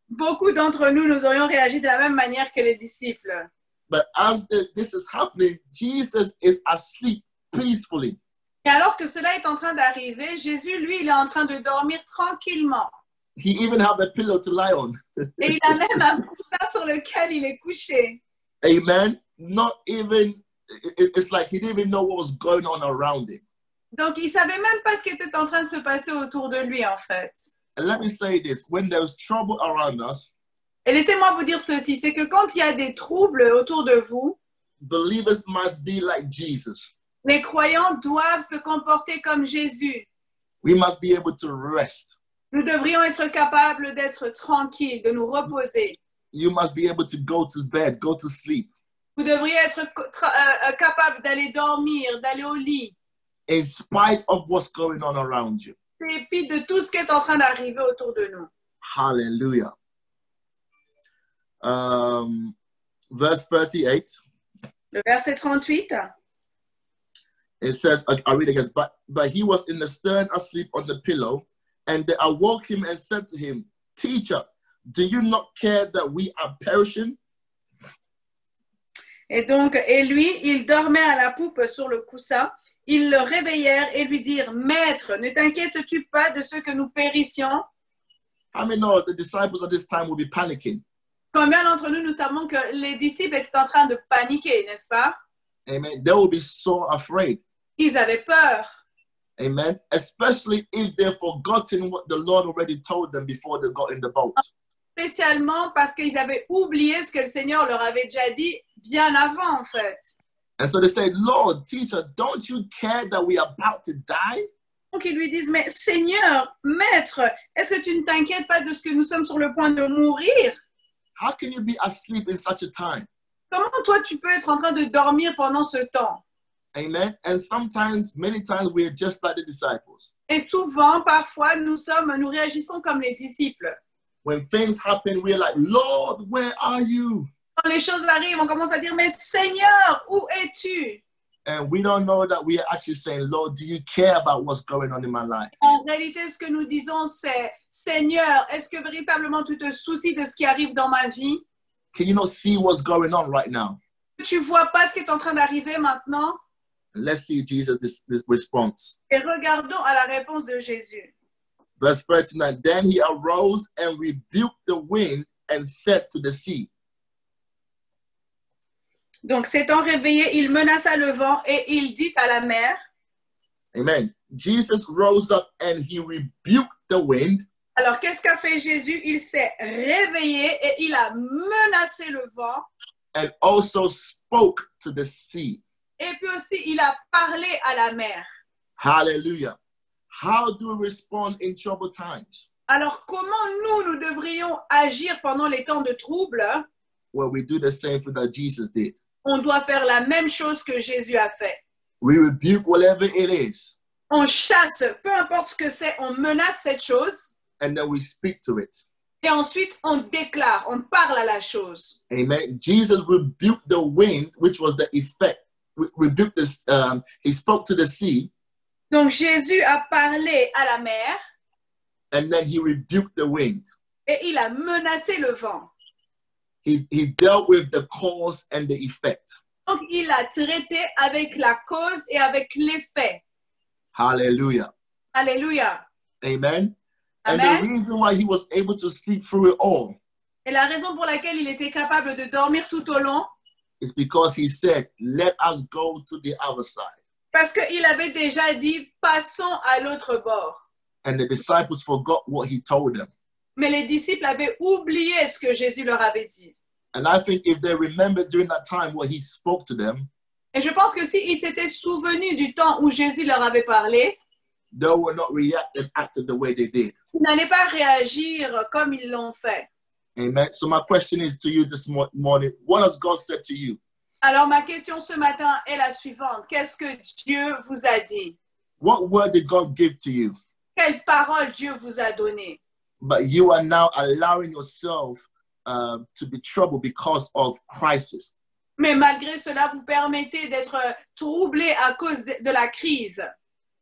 Beaucoup d'entre nous, nous aurions réagi de la même manière que les disciples. But as this is happening, Jesus is asleep peacefully. Et alors que cela est en train d'arriver, Jésus, lui, il est en train de dormir tranquillement. He even have a pillow to lie on. Et il a même un coussin sur lequel il est couché. Amen. Not even, it's like he didn't even know what was going on around him. Donc, il savait même pas ce qui était en train de se passer autour de lui, en fait. And let me say this, when there's trouble around us, Et laissez-moi vous dire ceci, c'est que quand il y a des troubles autour de vous, believers must be like Jesus. les croyants doivent se comporter comme Jésus. We must be able to rest. Nous devrions être capables d'être tranquilles, de nous reposer. You must be able to go to bed, go to sleep. Vous devriez être capable d'aller dormir, d'aller au lit, In spite of what's going on around you. dépit de tout ce qui est en train d'arriver autour de nous. Hallelujah. Verse 38, Le verset 38, it says, I read again, but he was in the stern asleep on the pillow, and they awoke him and said to him, Teacher, do you not care that we are perishing? et donc, et lui, il dormait à la poupe sur le coussin. Ils le réveillèrent et lui dirent, Maître, ne t'inquiètes-tu pas de ce que nous périssions? How many know the disciples at this time will be panicking? Combien d'entre nous, nous savons que les disciples étaient en train de paniquer, n'est-ce pas? Amen. They will be so afraid. Ils avaient peur. Amen. Especially if they've forgotten what the Lord already told them before they got in the boat. Spécialement parce qu'ils avaient oublié ce que le Seigneur leur avait déjà dit bien avant, en fait. And so they said, Lord, teacher, don't you care that we are about to die? Donc ils lui disent, mais Seigneur, Maître, est-ce que tu ne t'inquiètes pas de ce que nous sommes sur le point de mourir? How can you be asleep in such a time? Comment toi tu peux être en train de dormir pendant ce temps? Amen. And sometimes, many times, we are just like the disciples. Et souvent, parfois, nous réagissons comme les disciples. When things happen, we're like, Lord, where are you? Quand les choses arrivent, on commence à dire, mais Seigneur, où es-tu? And we don't know that we are actually saying, Lord, do you care about what's going on in my life? En réalité, ce que nous disons, c'est, Seigneur, est-ce que véritablement tu te soucies de ce qui arrive dans ma vie? Can you not see what's going on right now? Tu vois pas ce qui est en train d'arriver maintenant? And let's see Jesus' this response. Et regardons à la réponse de Jésus. Verse 39, then he arose and rebuked the wind and said to the sea. Donc, s'étant réveillé, il menaça le vent et il dit à la mer. Amen. Jesus rose up and he rebuked the wind. Alors, qu'est-ce qu'a fait Jésus? Il s'est réveillé et il a menacé le vent. And also spoke to the sea. Et puis aussi, il a parlé à la mer. Hallelujah. How do we respond in troubled times? Alors, comment nous devrions agir pendant les temps de trouble? Well, we do the same thing that Jesus did. On doit faire la même chose que Jésus a fait. We rebuke whatever it is. On chasse, peu importe ce que c'est, on menace cette chose. And then we speak to it. Et ensuite, on déclare, on parle à la chose. Amen. Jesus rebuked the wind, which was the effect. Rebuked this, he spoke to the sea. Donc, Jésus a parlé à la mer. And then he rebuked the wind. Et il a menacé le vent. He dealt with the cause and the effect. Donc, il a traité avec la cause et avec l'effet. Hallelujah. Alléluia. Amen. Amen. And the reason why he was able to sleep through it all Et la raison pour laquelle il était capable de dormir tout au long, is because he said, let us go to the other side. parce qu'il avait déjà dit, passons à l'autre bord. And the disciples forgot what he told them. Mais les disciples avaient oublié ce que Jésus leur avait dit. And I think if they remembered during that time what he spoke to them, Et je pense que s'ils s'étaient souvenus du temps où Jésus leur avait parlé, they would not react and act the way they did. ils n'allaient pas réagir comme ils l'ont fait. Amen. So my question is to you this morning, what has God said to you? Alors ma question ce matin est la suivante. Qu'est-ce que Dieu vous a dit? What word did God give to you? Quelle parole Dieu vous a donnée? But you are now allowing yourself to be troubled because of crisis. Mais malgré cela, vous permettez d'être troublé à cause de la crise.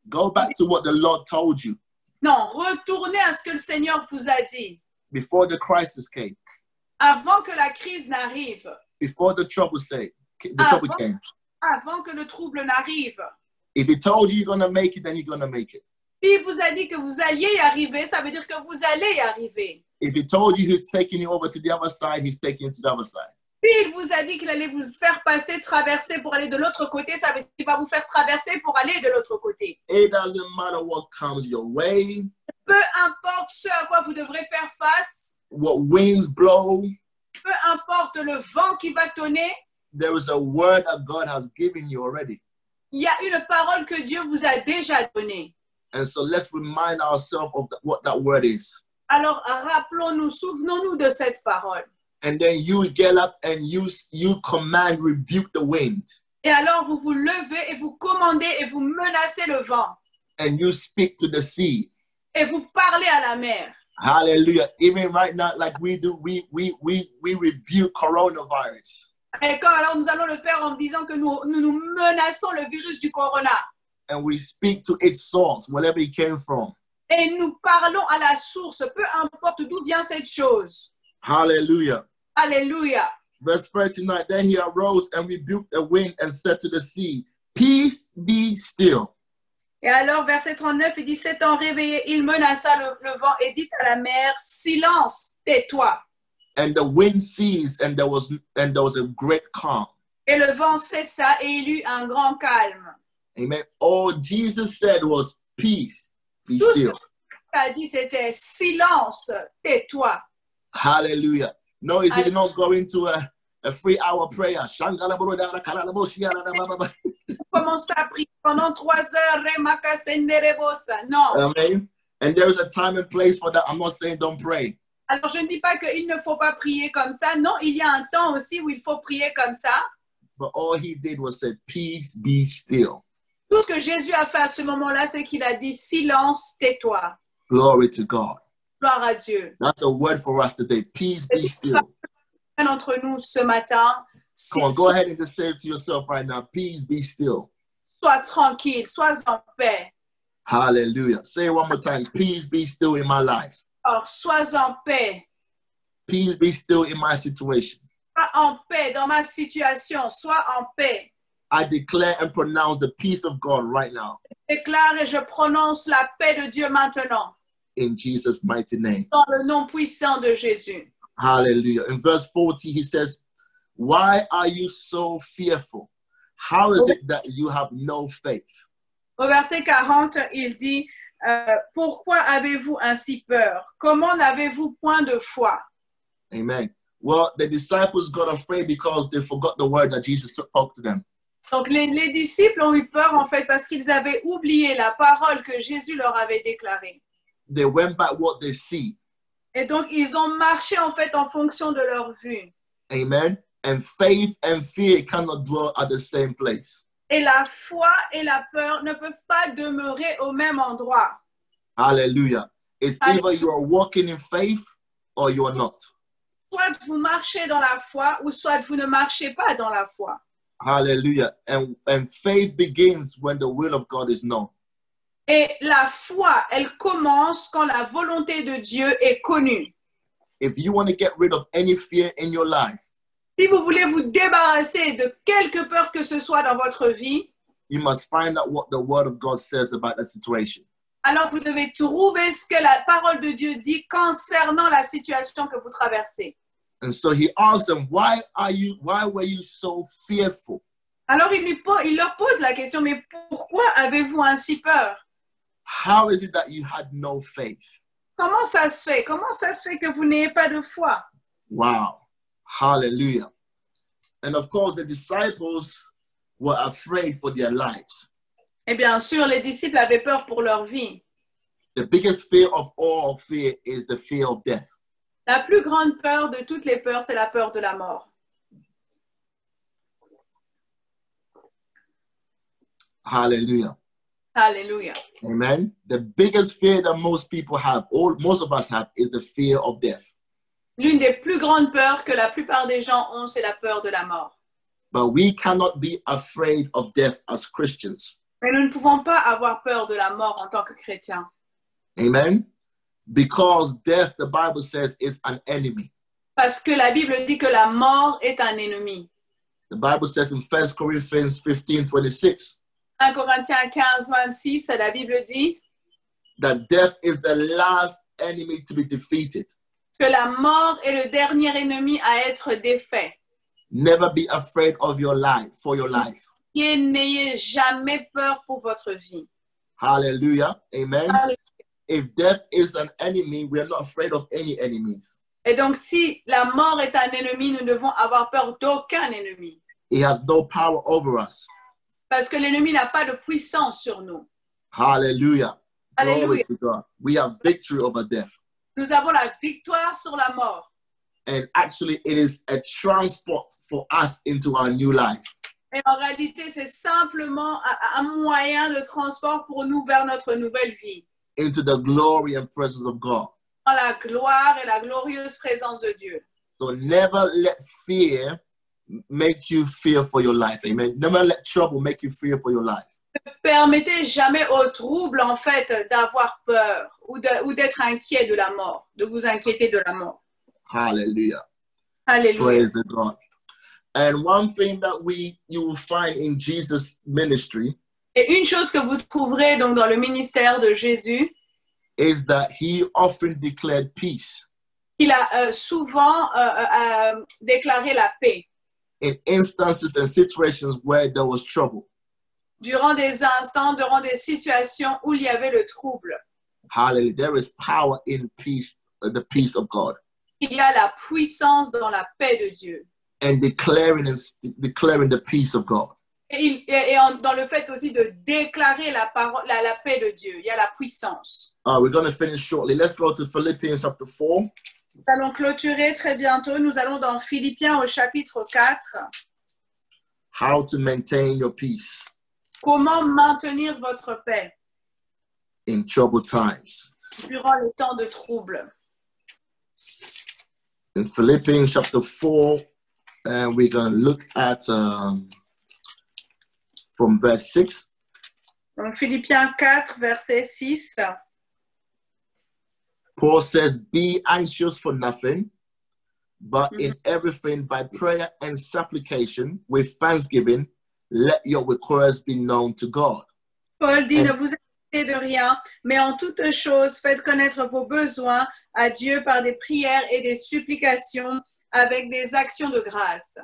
Go back to what the Lord told you Non, retournez à ce que le Seigneur vous a dit. before the crisis came, Avant que la crise n'arrive. before the trouble came. Avant que le trouble n'arrive. If he told you you're going to make it, then you're going to make it. S'il vous a dit que vous alliez y arriver, ça veut dire que vous allez y arriver. If he told you he's taking you over to the other side, he's taking you to the other side. S'il vous a dit qu'il allait vous faire passer, traverser pour aller de l'autre côté, ça veut dire qu'il va vous faire traverser pour aller de l'autre côté. It doesn't matter what comes your way. Peu importe ce à quoi vous devrez faire face, what winds blow, peu importe le vent qui va tonner, there is a word that God has given you already. il y a une parole que Dieu vous a déjà donnée. And so let's remind ourselves of what that word is. Alors, rappelons-nous, souvenons-nous de cette parole. And then you get up and you command, rebuke the wind. Et alors, vous vous levez et vous commandez et vous menacez le vent. And you speak to the sea. Et vous parlez à la mer. Hallelujah. Even right now, like we do, we rebuke coronavirus. Et comme alors nous allons le faire en disant que nous menaçons le virus du corona. And we speak to its source, wherever it came from. Et nous parlons à la source, peu importe d'où vient cette chose. Hallelujah. Alléluia. Verse 39, then he arose and rebuked the wind and said to the sea, peace, be still. Et alors, verset 39, il dit, s'étant réveillé, il menaça le vent et dit à la mer, silence, tais-toi. And the wind ceased, and there was a great calm. Et le vent cessa et il eut un grand calme. Amen. All Jesus said was peace, be Tout still. ce qu'il a dit, c'était silence, tais-toi. Hallelujah. No, he did not go into a 3-hour prayer. Commence à prier pendant 3 heures. Non. Amen. And there is a time and place for that. I'm not saying don't pray. Alors, je ne dis pas qu'il ne faut pas prier comme ça. Non, il y a un temps aussi où il faut prier comme ça. But all he did was say, peace, be still. Tout ce que Jésus a fait à ce moment-là, c'est qu'il a dit silence, tais-toi. Glory to God. Gloire à Dieu. That's a word for us today. Peace, be still. Entre nous ce matin, Come on, go ahead and just say it to yourself right now. Peace, be still. Sois tranquille, sois en paix. Hallelujah. Say it one more time. Peace, be still in my life. Alors, sois en paix. Peace, be still in my situation. Sois en paix dans ma situation. Sois en paix. I declare and pronounce the peace of God right now. Je déclare et je prononce la paix de Dieu maintenant. In Jesus' mighty name. Dans le nom puissant de Jésus. Hallelujah. In verse 40, he says, why are you so fearful? How is it that you have no faith? Au verset 40, il dit, pourquoi avez-vous ainsi peur? Comment n'avez-vous point de foi? Amen. Well, the disciples got afraid because they forgot the word that Jesus spoke to them. Donc, les disciples ont eu peur, en fait, parce qu'ils avaient oublié la parole que Jésus leur avait déclarée. They went by what they see. Et donc, ils ont marché, en fait, en fonction de leur vue. Amen. And faith and fear cannot dwell at the same place. Et la foi et la peur ne peuvent pas demeurer au même endroit. Hallelujah. It's either you are walking in faith or you are not. Soit vous marchez dans la foi, ou soit vous ne marchez pas dans la foi. Hallelujah. And faith begins when the will of God is known. Et la foi, elle commence quand la volonté de Dieu est connue. If you want to get rid of any fear in your life, Si vous voulez vous débarrasser de quelque peur que ce soit dans votre vie, you must find out what the word of God says about the situation. alors vous devez trouver ce que la parole de Dieu dit concernant la situation que vous traversez. And so he asked them, why were you so fearful? Alors il leur pose la question, mais pourquoi avez-vous ainsi peur? How is it that you had no faith? Comment ça se fait? Comment ça se fait que vous n'ayez pas de foi? Wow. Hallelujah. And of course, the disciples were afraid for their lives. Et bien sûr, les disciples avaient peur pour leur vie. The biggest fear of all fear is the fear of death. La plus grande peur de toutes les peurs, c'est la peur de la mort. Hallelujah. Alléluia. Amen. The biggest fear that most people have, most of us have, is the fear of death. L'une des plus grandes peurs que la plupart des gens ont, c'est la peur de la mort. But we cannot be afraid of death as Christians. Mais nous ne pouvons pas avoir peur de la mort en tant que chrétiens. Amen. Because death, the Bible says, is an enemy. Parce que la Bible dit que la mort est un ennemi. The Bible says in 1 Corinthians 15:26 1 Corinthiens 15:26, la Bible dit that death is the last enemy to be defeated. que la mort est le dernier ennemi à être défait. Never be afraid of your life, for your life. Et n'ayez jamais peur pour votre vie. Hallelujah. Amen. if death is an enemy, we are not afraid of any enemy. Et donc, si la mort est un ennemi, nous devons avoir peur d'aucun ennemi. He has no power over us. Parce que l'ennemi n'a pas de puissance sur nous. Hallelujah. Alléluia. Glory to God. We have victory over death. Nous avons la victoire sur la mort. And actually, it is a transport for us into our new life. Et en réalité, c'est simplement un moyen de transport pour nous vers notre nouvelle vie. Into the glory and presence of God. Dans la gloire et la glorieuse présence de Dieu. So never let fear make you fear for your life. Amen. Never let trouble make you fear for your life. Ne permettez jamais au trouble, en fait, d'avoir peur ou d'être inquiet de la mort, de vous inquiéter de la mort. Hallelujah. Alléluia. Praise God. And one thing that you will find in Jesus' ministry Et une chose que vous trouverez donc dans le ministère de Jésus, is that he often declared peace il a souvent déclaré la paix in instances and situations where there was trouble. durant des instants, durant des situations où il y avait le trouble. Hallelujah. There is power in peace, the peace of God. Il y a la puissance dans la paix de Dieu. And declaring the peace of God. Dans le fait aussi de déclarer la paix de Dieu. Il y a la puissance. We're going to finish shortly. Let's go to Philippians chapter 4. Nous allons clôturer très bientôt. Nous allons dans Philippiens au chapitre 4. How to maintain your peace Comment maintenir votre paix in troubled times. durant les temps de trouble. In Philippians chapter 4, and we're going to look at from verse 6. Donc, Philippiens 4, verset 6. Paul says, be anxious for nothing, but in everything by prayer and supplication with thanksgiving, let your requests be known to God. Paul dit, ne vous inquiétez de rien, mais en toutes choses, faites connaître vos besoins à Dieu par des prières et des supplications avec des actions de grâce.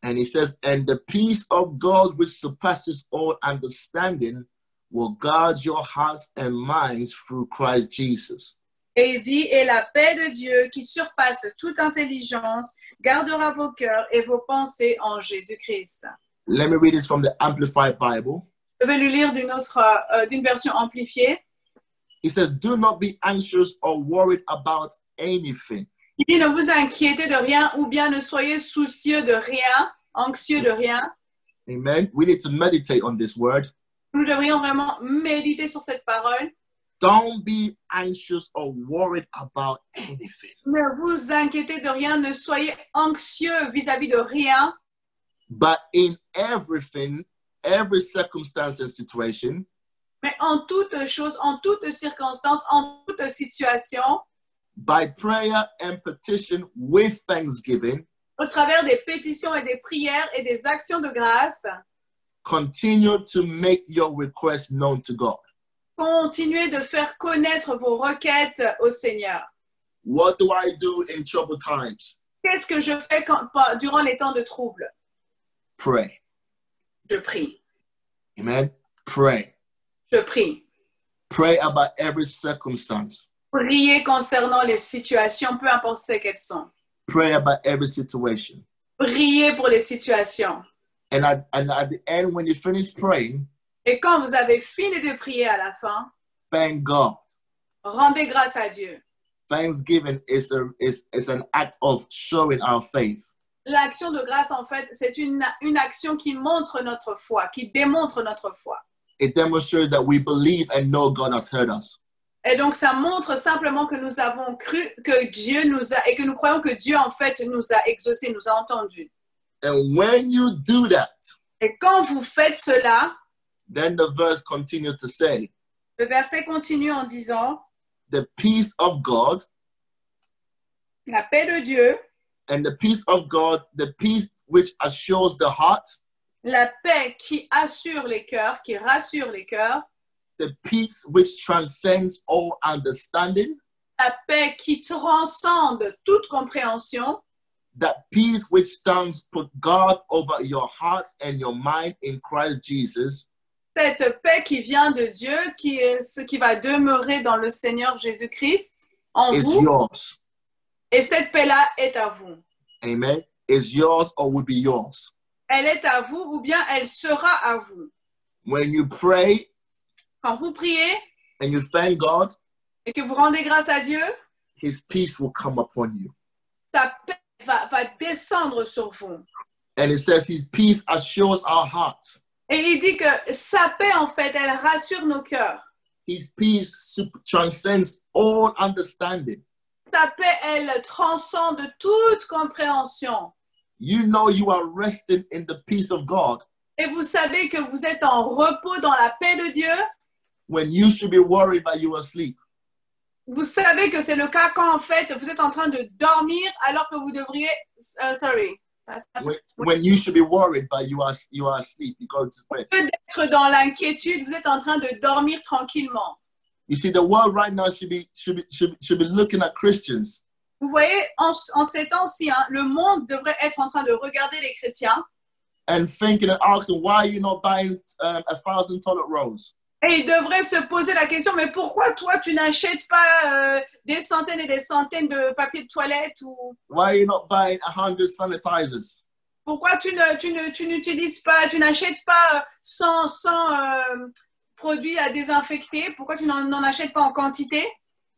And he says, and the peace of God which surpasses all understanding will guard your hearts and minds through Christ Jesus. Et il dit, et la paix de Dieu qui surpasse toute intelligence gardera vos cœurs et vos pensées en Jésus-Christ. Let me read this from the Amplified Bible. Je vais le lire d'une version amplifiée. He says, do not be anxious or worried about anything. Il dit, ne vous inquiétez de rien ou bien ne soyez soucieux de rien, anxieux de rien. Amen. We need to meditate on this word. Nous devrions vraiment méditer sur cette parole. Don't be anxious or worried about anything. Ne vous inquiétez de rien, ne soyez anxieux vis-à-vis de rien. But in everything, every circumstance and situation, Mais en toute chose, en toute circonstance, en toute situation, by prayer and petition with thanksgiving, au travers des pétitions et des prières et des actions de grâce, continue to make your requests known to God. continuez de faire connaître vos requêtes au Seigneur. What do I do in troubled times? Qu'est-ce que je fais durant les temps de trouble? Pray. Je prie. Amen. Pray. Je prie. Pray about every circumstance. Priez concernant les situations, peu importe quelles sont. Pray about every situation. Priez pour les situations. And at the end, when you finish praying, Et quand vous avez fini de prier à la fin, thank God. rendez grâce à Dieu. Thanksgiving is an act of showing our faith. L'action de grâce, en fait, c'est une action qui montre notre foi, qui démontre notre foi. It demonstrates that we believe and know God has heard us. Et donc, ça montre simplement que nous avons cru que Dieu nous a, et que nous croyons que Dieu, en fait, nous a exaucés, nous a entendus. And when you do that, Et quand vous faites cela, then the verse continues to say, le verset continue en disant, the peace of God, la paix de Dieu, and the peace of God, the peace which assures the heart, la paix qui assure les cœurs, qui rassure les cœurs, the peace which transcends all understanding, la paix qui transcende toute compréhension, that peace which stands put God over your hearts and your mind in Christ Jesus, Cette paix qui vient de Dieu, qui est ce qui va demeurer dans le Seigneur Jésus-Christ en is vous, yours. et cette paix-là est à vous. Amen. Is yours or will be yours. Elle est à vous ou bien elle sera à vous. When you pray Quand vous priez and you thank God, et que vous rendez grâce à Dieu, his peace will come upon you. sa paix va descendre sur vous. And it says his peace assures our hearts. Et il dit que sa paix, en fait, elle rassure nos cœurs. His peace transcends all understanding. Sa paix, elle transcende toute compréhension. You know you are resting in the peace of God Et vous savez que vous êtes en repos dans la paix de Dieu. when you should be worried but you are asleep. Vous savez que c'est le cas quand, en fait, vous êtes en train de dormir alors que vous devriez... When you should be worried but you are asleep. You go to bed. Au lieu d'être dans l'inquiétude, vous êtes en train de dormir tranquillement. You see, the world right now should be looking at Christians Vous voyez, en ces temps-ci, hein, le monde devrait être en train de regarder les chrétiens and thinking and asking, why are you not buying 1,000 toilet rolls? et ils devraient se poser la question, mais pourquoi toi, tu n'achètes pas des centaines et des centaines de papiers de toilette ou Why are you not buying 100 sanitizers? pourquoi tu n'utilises pas, tu n'achètes pas 100 produits à désinfecter? Pourquoi tu n'en achètes pas en quantité?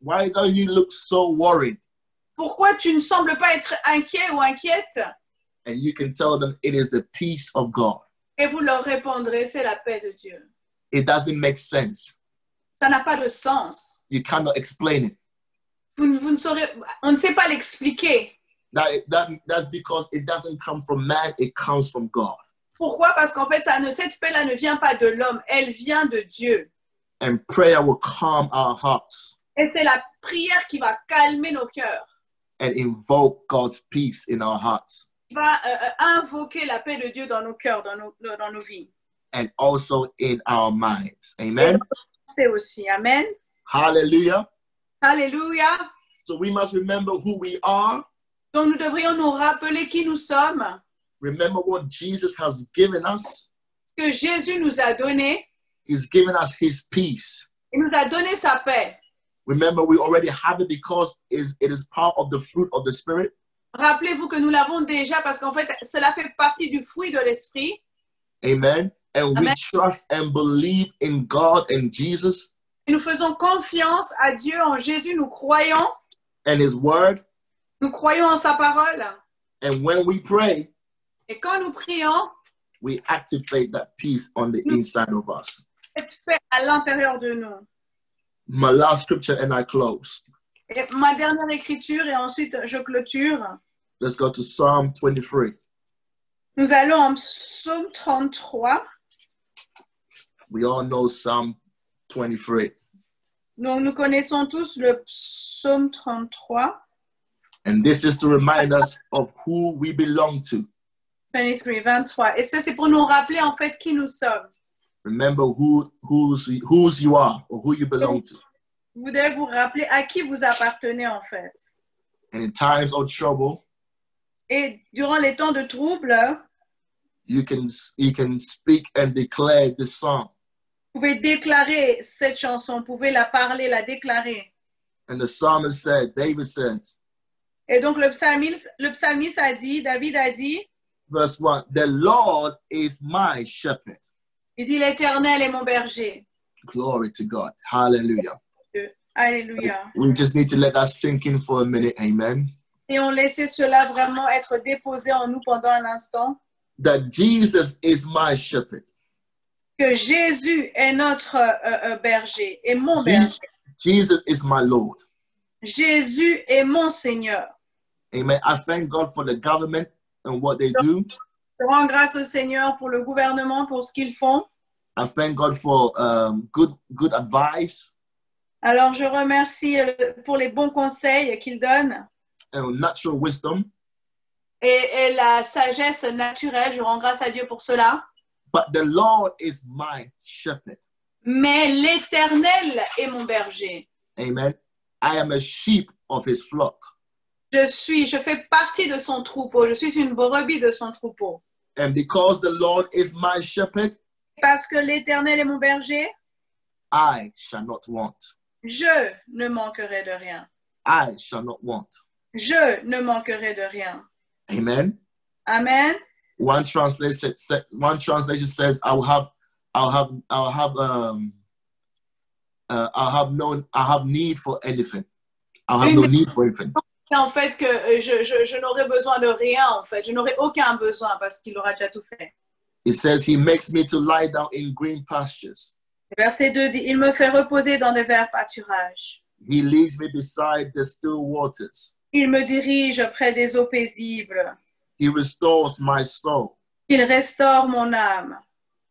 Why don't you look so worried? Pourquoi tu ne sembles pas être inquiet ou inquiète? And you can tell them it is the peace of God. Et vous leur répondrez, c'est la paix de Dieu. It doesn't make sense. Ça n'a pas de sens. You cannot explain it. Vous ne saurez, on ne sait pas l'expliquer. That's because it doesn't come from man, it comes from God. Pourquoi? Parce qu'en fait, cette paix-là ne vient pas de l'homme, elle vient de Dieu. And prayer will calm our hearts Et c'est la prière qui va calmer nos cœurs, and invoke God's peace in our hearts. qui va invoquer la paix de Dieu dans nos cœurs, dans nos vies. And also in our minds. Amen. C'est aussi. Amen. Hallelujah. Alléluia. So we must remember who we are. Donc nous devrions nous rappeler qui nous sommes, Remember what Jesus has given us. que Jésus nous a donné. He's given us his peace. Il nous a donné sa paix. Remember, we already have it because it is part of the fruit of the Spirit. Rappelez-vous que nous l'avons déjà parce qu'en fait, cela fait partie du fruit de l'esprit. Amen. And we Amen. trust and believe in God and Jesus Et nous faisons confiance à Dieu, en Jésus, nous croyons. and his word. Nous croyons en sa parole. And when we pray, Et quand nous prions, we activate that peace on the inside of us. cette paix à l'intérieur de nous. My last scripture and I close. Et ma dernière écriture, et ensuite je clôture. Let's go to Psalm 23. Nous allons en Psaume 33. We all know Psalm 23. Donc nous connaissons tous le Psaume 33. And this is to remind us of who we belong to. 23. Et ça, c'est pour nous rappeler en fait qui nous sommes. Remember whose you are or who you belong to. Vous devez vous rappeler à qui vous appartenez en fait. And in times of trouble, Et durant les temps de trouble, you can speak and declare this song. vous pouvez déclarer cette chanson, vous pouvez la parler, la déclarer. And the psalmist said, David said, Et donc le psalmiste a dit, David a dit, verse 1, the Lord is my shepherd. il dit l'Éternel est mon berger. Glory to God. Hallelujah. Alléluia. We just need to let that sink in for a minute. Amen. Et on laissait cela vraiment être déposé en nous pendant un instant. That Jesus is my shepherd. Que Jésus est notre berger, est mon berger. Jesus is my Lord. Jésus est mon Seigneur. Amen. I thank God for the government and what they do. Je rends grâce au Seigneur pour le gouvernement, pour ce qu'ils font. I thank God for good advice. Alors, je remercie pour les bons conseils qu'il donne And natural wisdom. et la sagesse naturelle. Je rends grâce à Dieu pour cela. But the Lord is my shepherd. Mais l'Éternel est mon berger. Amen. I am a sheep of his flock. Je fais partie de son troupeau. Je suis une brebis de son troupeau. And because the Lord is my shepherd, Parce que l'Éternel est mon berger, I shall not want. je ne manquerai de rien. I shall not want. Je ne manquerai de rien. Amen. Amen. One translation says, I have need for anything. I'll have no need for anything. En fait, que je n'aurai besoin de rien, en fait. Je n'aurai aucun besoin parce qu'il aura déjà tout fait. It says, he makes me to lie down in green pastures. Verset 2 dit, il me fait reposer dans de verts pâturages. He leads me beside the still waters. Il me dirige près des eaux paisibles. He restores my soul. Il restaure mon âme.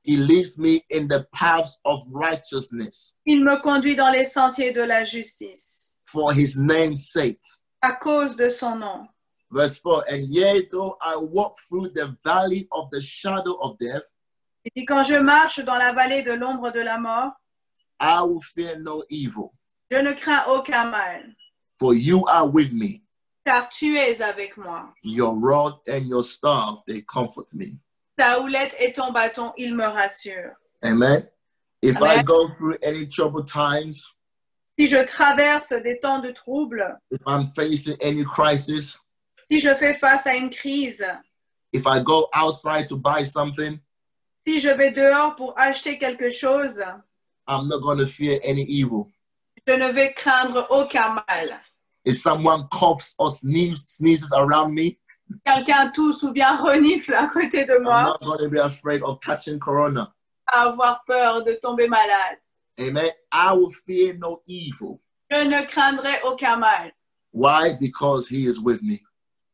He leads me in the paths of righteousness. Il me conduit dans les sentiers de la justice. For his name's sake. À cause de son nom. Verse 4, and yea, though I walk through the valley of the shadow of death, Il dit, quand je marche dans la vallée de l'ombre de la mort, I will fear no evil. je ne crains aucun mal, For you are with me. car tu es avec moi. Your rod and your staff, they comfort me. Ta houlette et ton bâton, ils me rassurent. Amen. If Amen. I go through any troubled times, Si je traverse des temps de trouble, if I'm facing any crisis, si je fais face à une crise, if I go outside to buy something, si je vais dehors pour acheter quelque chose, I'm not going to fear any evil. je ne vais craindre aucun mal. If someone coughs or sneezes around me, Quelqu'un tousse ou bien renifle à côté de I'm moi, not going to be afraid of catching corona. à avoir peur de tomber malade. Amen. I will fear no evil. Je ne craindrai aucun mal. Why? Because he is with me.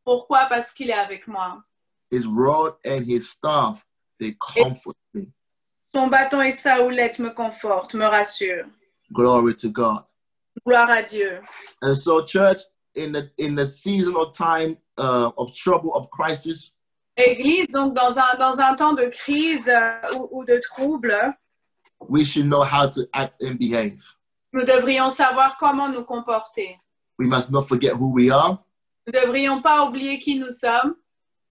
Pourquoi? Parce qu'il est avec moi. His rod and his staff, they comfort me. Son bâton et sa houlette me confortent, me rassurent. Glory to God. Gloire à Dieu. And so, church, in the season of time of trouble, of crisis, Église, donc dans un temps de crise ou de trouble, we should know how to act and behave. nous devrions savoir comment nous comporter. We must not forget who we are Nous ne devrions pas oublier qui nous sommes.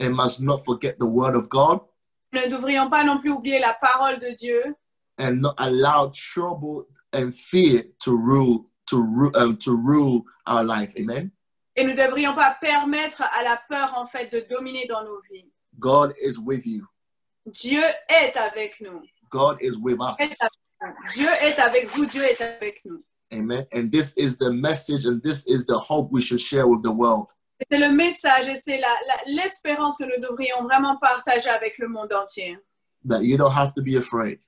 and must not forget the word of God Nous ne devrions pas non plus oublier la parole de Dieu and not allow trouble and fear to rule our life. Amen. et nous ne devrions pas permettre à la peur en fait de dominer dans nos vies. God is with you. Dieu est avec nous. God is with us. Dieu est avec vous, Dieu est avec nous. Amen. And this is the message and this is the hope we should share with the world. C'est le message et c'est l'espérance que nous devrions vraiment partager avec le monde entier. That you don't have to be afraid.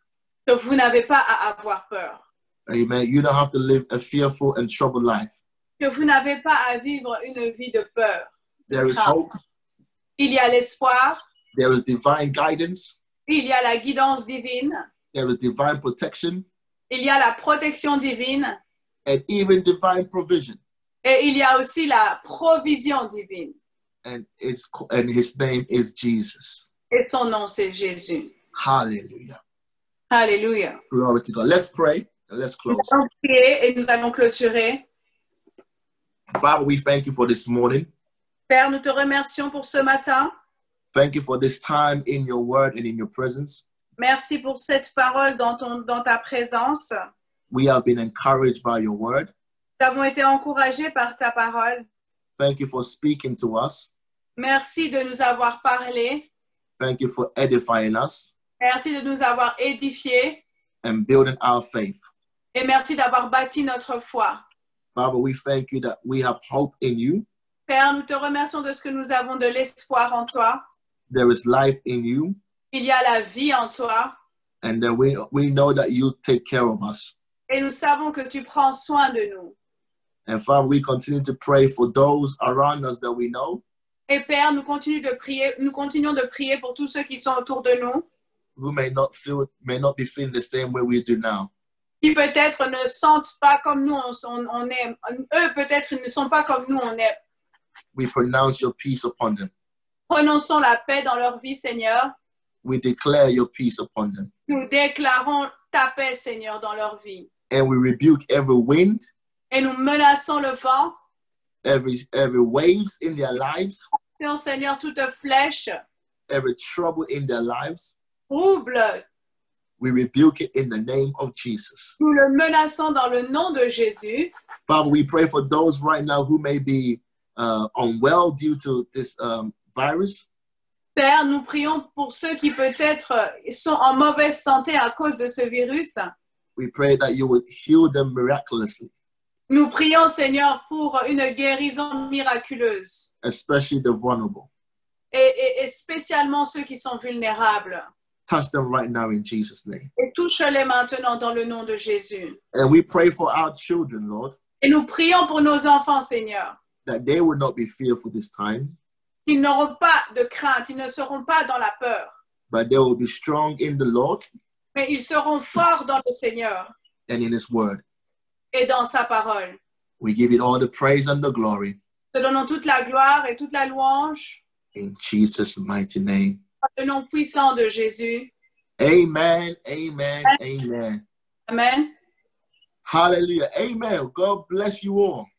Que vous n'avez pas à avoir peur. Amen. You don't have to live a fearful and troubled life. Que vous n'avez pas à vivre une vie de peur. There is hope. Il y a l'espoir. There is divine guidance. Il y a la guidance divine. There is divine protection. Il y a la protection divine. And even divine provision. Et il y a aussi la provision divine. And his name is Jesus. Et son nom, c'est Jésus. Hallelujah. Alléluia. Glory to God. Let's pray and let's close. Nous allons prier et nous allons clôturer. Father, we thank you for this morning. Père, nous te remercions pour ce matin. Thank you for this time in your word and in your presence. Merci pour cette parole dans ta présence. We have been encouraged by your word. Nous avons été encouragés par ta parole. Thank you for speaking to us. Merci de nous avoir parlé. Thank you for edifying us Merci de nous avoir édifiés. and building our faith. Et merci d'avoir bâti notre foi. Father, we thank you that we have hope in you. Père, nous te remercions de ce que nous avons de l'espoir en toi. There is life in you. Il y a la vie en toi. And then we know that you take care of us. Et nous savons que tu prends soin de nous. And Father, we continue to pray for those around us that we know Et Père, nous continuons de prier pour tous ceux qui sont autour de nous, who may not be feeling the same way we do now. qui peut-être ne sentent pas comme nous on est. Eux, peut-être, ils ne sont pas comme nous on est. We pronounce your peace upon them. Prononçons la paix dans leur vie, Seigneur. We declare your peace upon them. Nous déclarons ta paix, Seigneur, dans leur vie. And we rebuke every wind, Et nous menaçons le vent. every waves in their lives, Seigneur, Seigneur, toute flèche, every trouble in their lives. trouble We rebuke it in the name of Jesus. Nous le menaçons dans le nom de Jésus. Father, we pray for those right now who may be unwell due to this virus. Père, nous prions pour ceux qui peut-être sont en mauvaise santé à cause de ce virus. We pray that you would heal them miraculously, Nous prions, Seigneur, pour une guérison miraculeuse. especially the vulnerable. Et spécialement ceux qui sont vulnérables. Touch them right now in Jesus' name. Et touche-les maintenant dans le nom de Jésus. And we pray for our children, Lord, Et nous prions pour nos enfants, Seigneur, that they will not be fearful this time, qu'ils n'auront pas de crainte, ils ne seront pas dans la peur, but they will be strong in the Lord mais ils seront forts dans le Seigneur and in His word. et dans sa parole. We give it all the praise and the glory Te donnons toute la gloire et toute la louange in Jesus' mighty name. dans le nom puissant de Jésus. Amen, amen, amen. Amen. Hallelujah. Amen. God bless you all.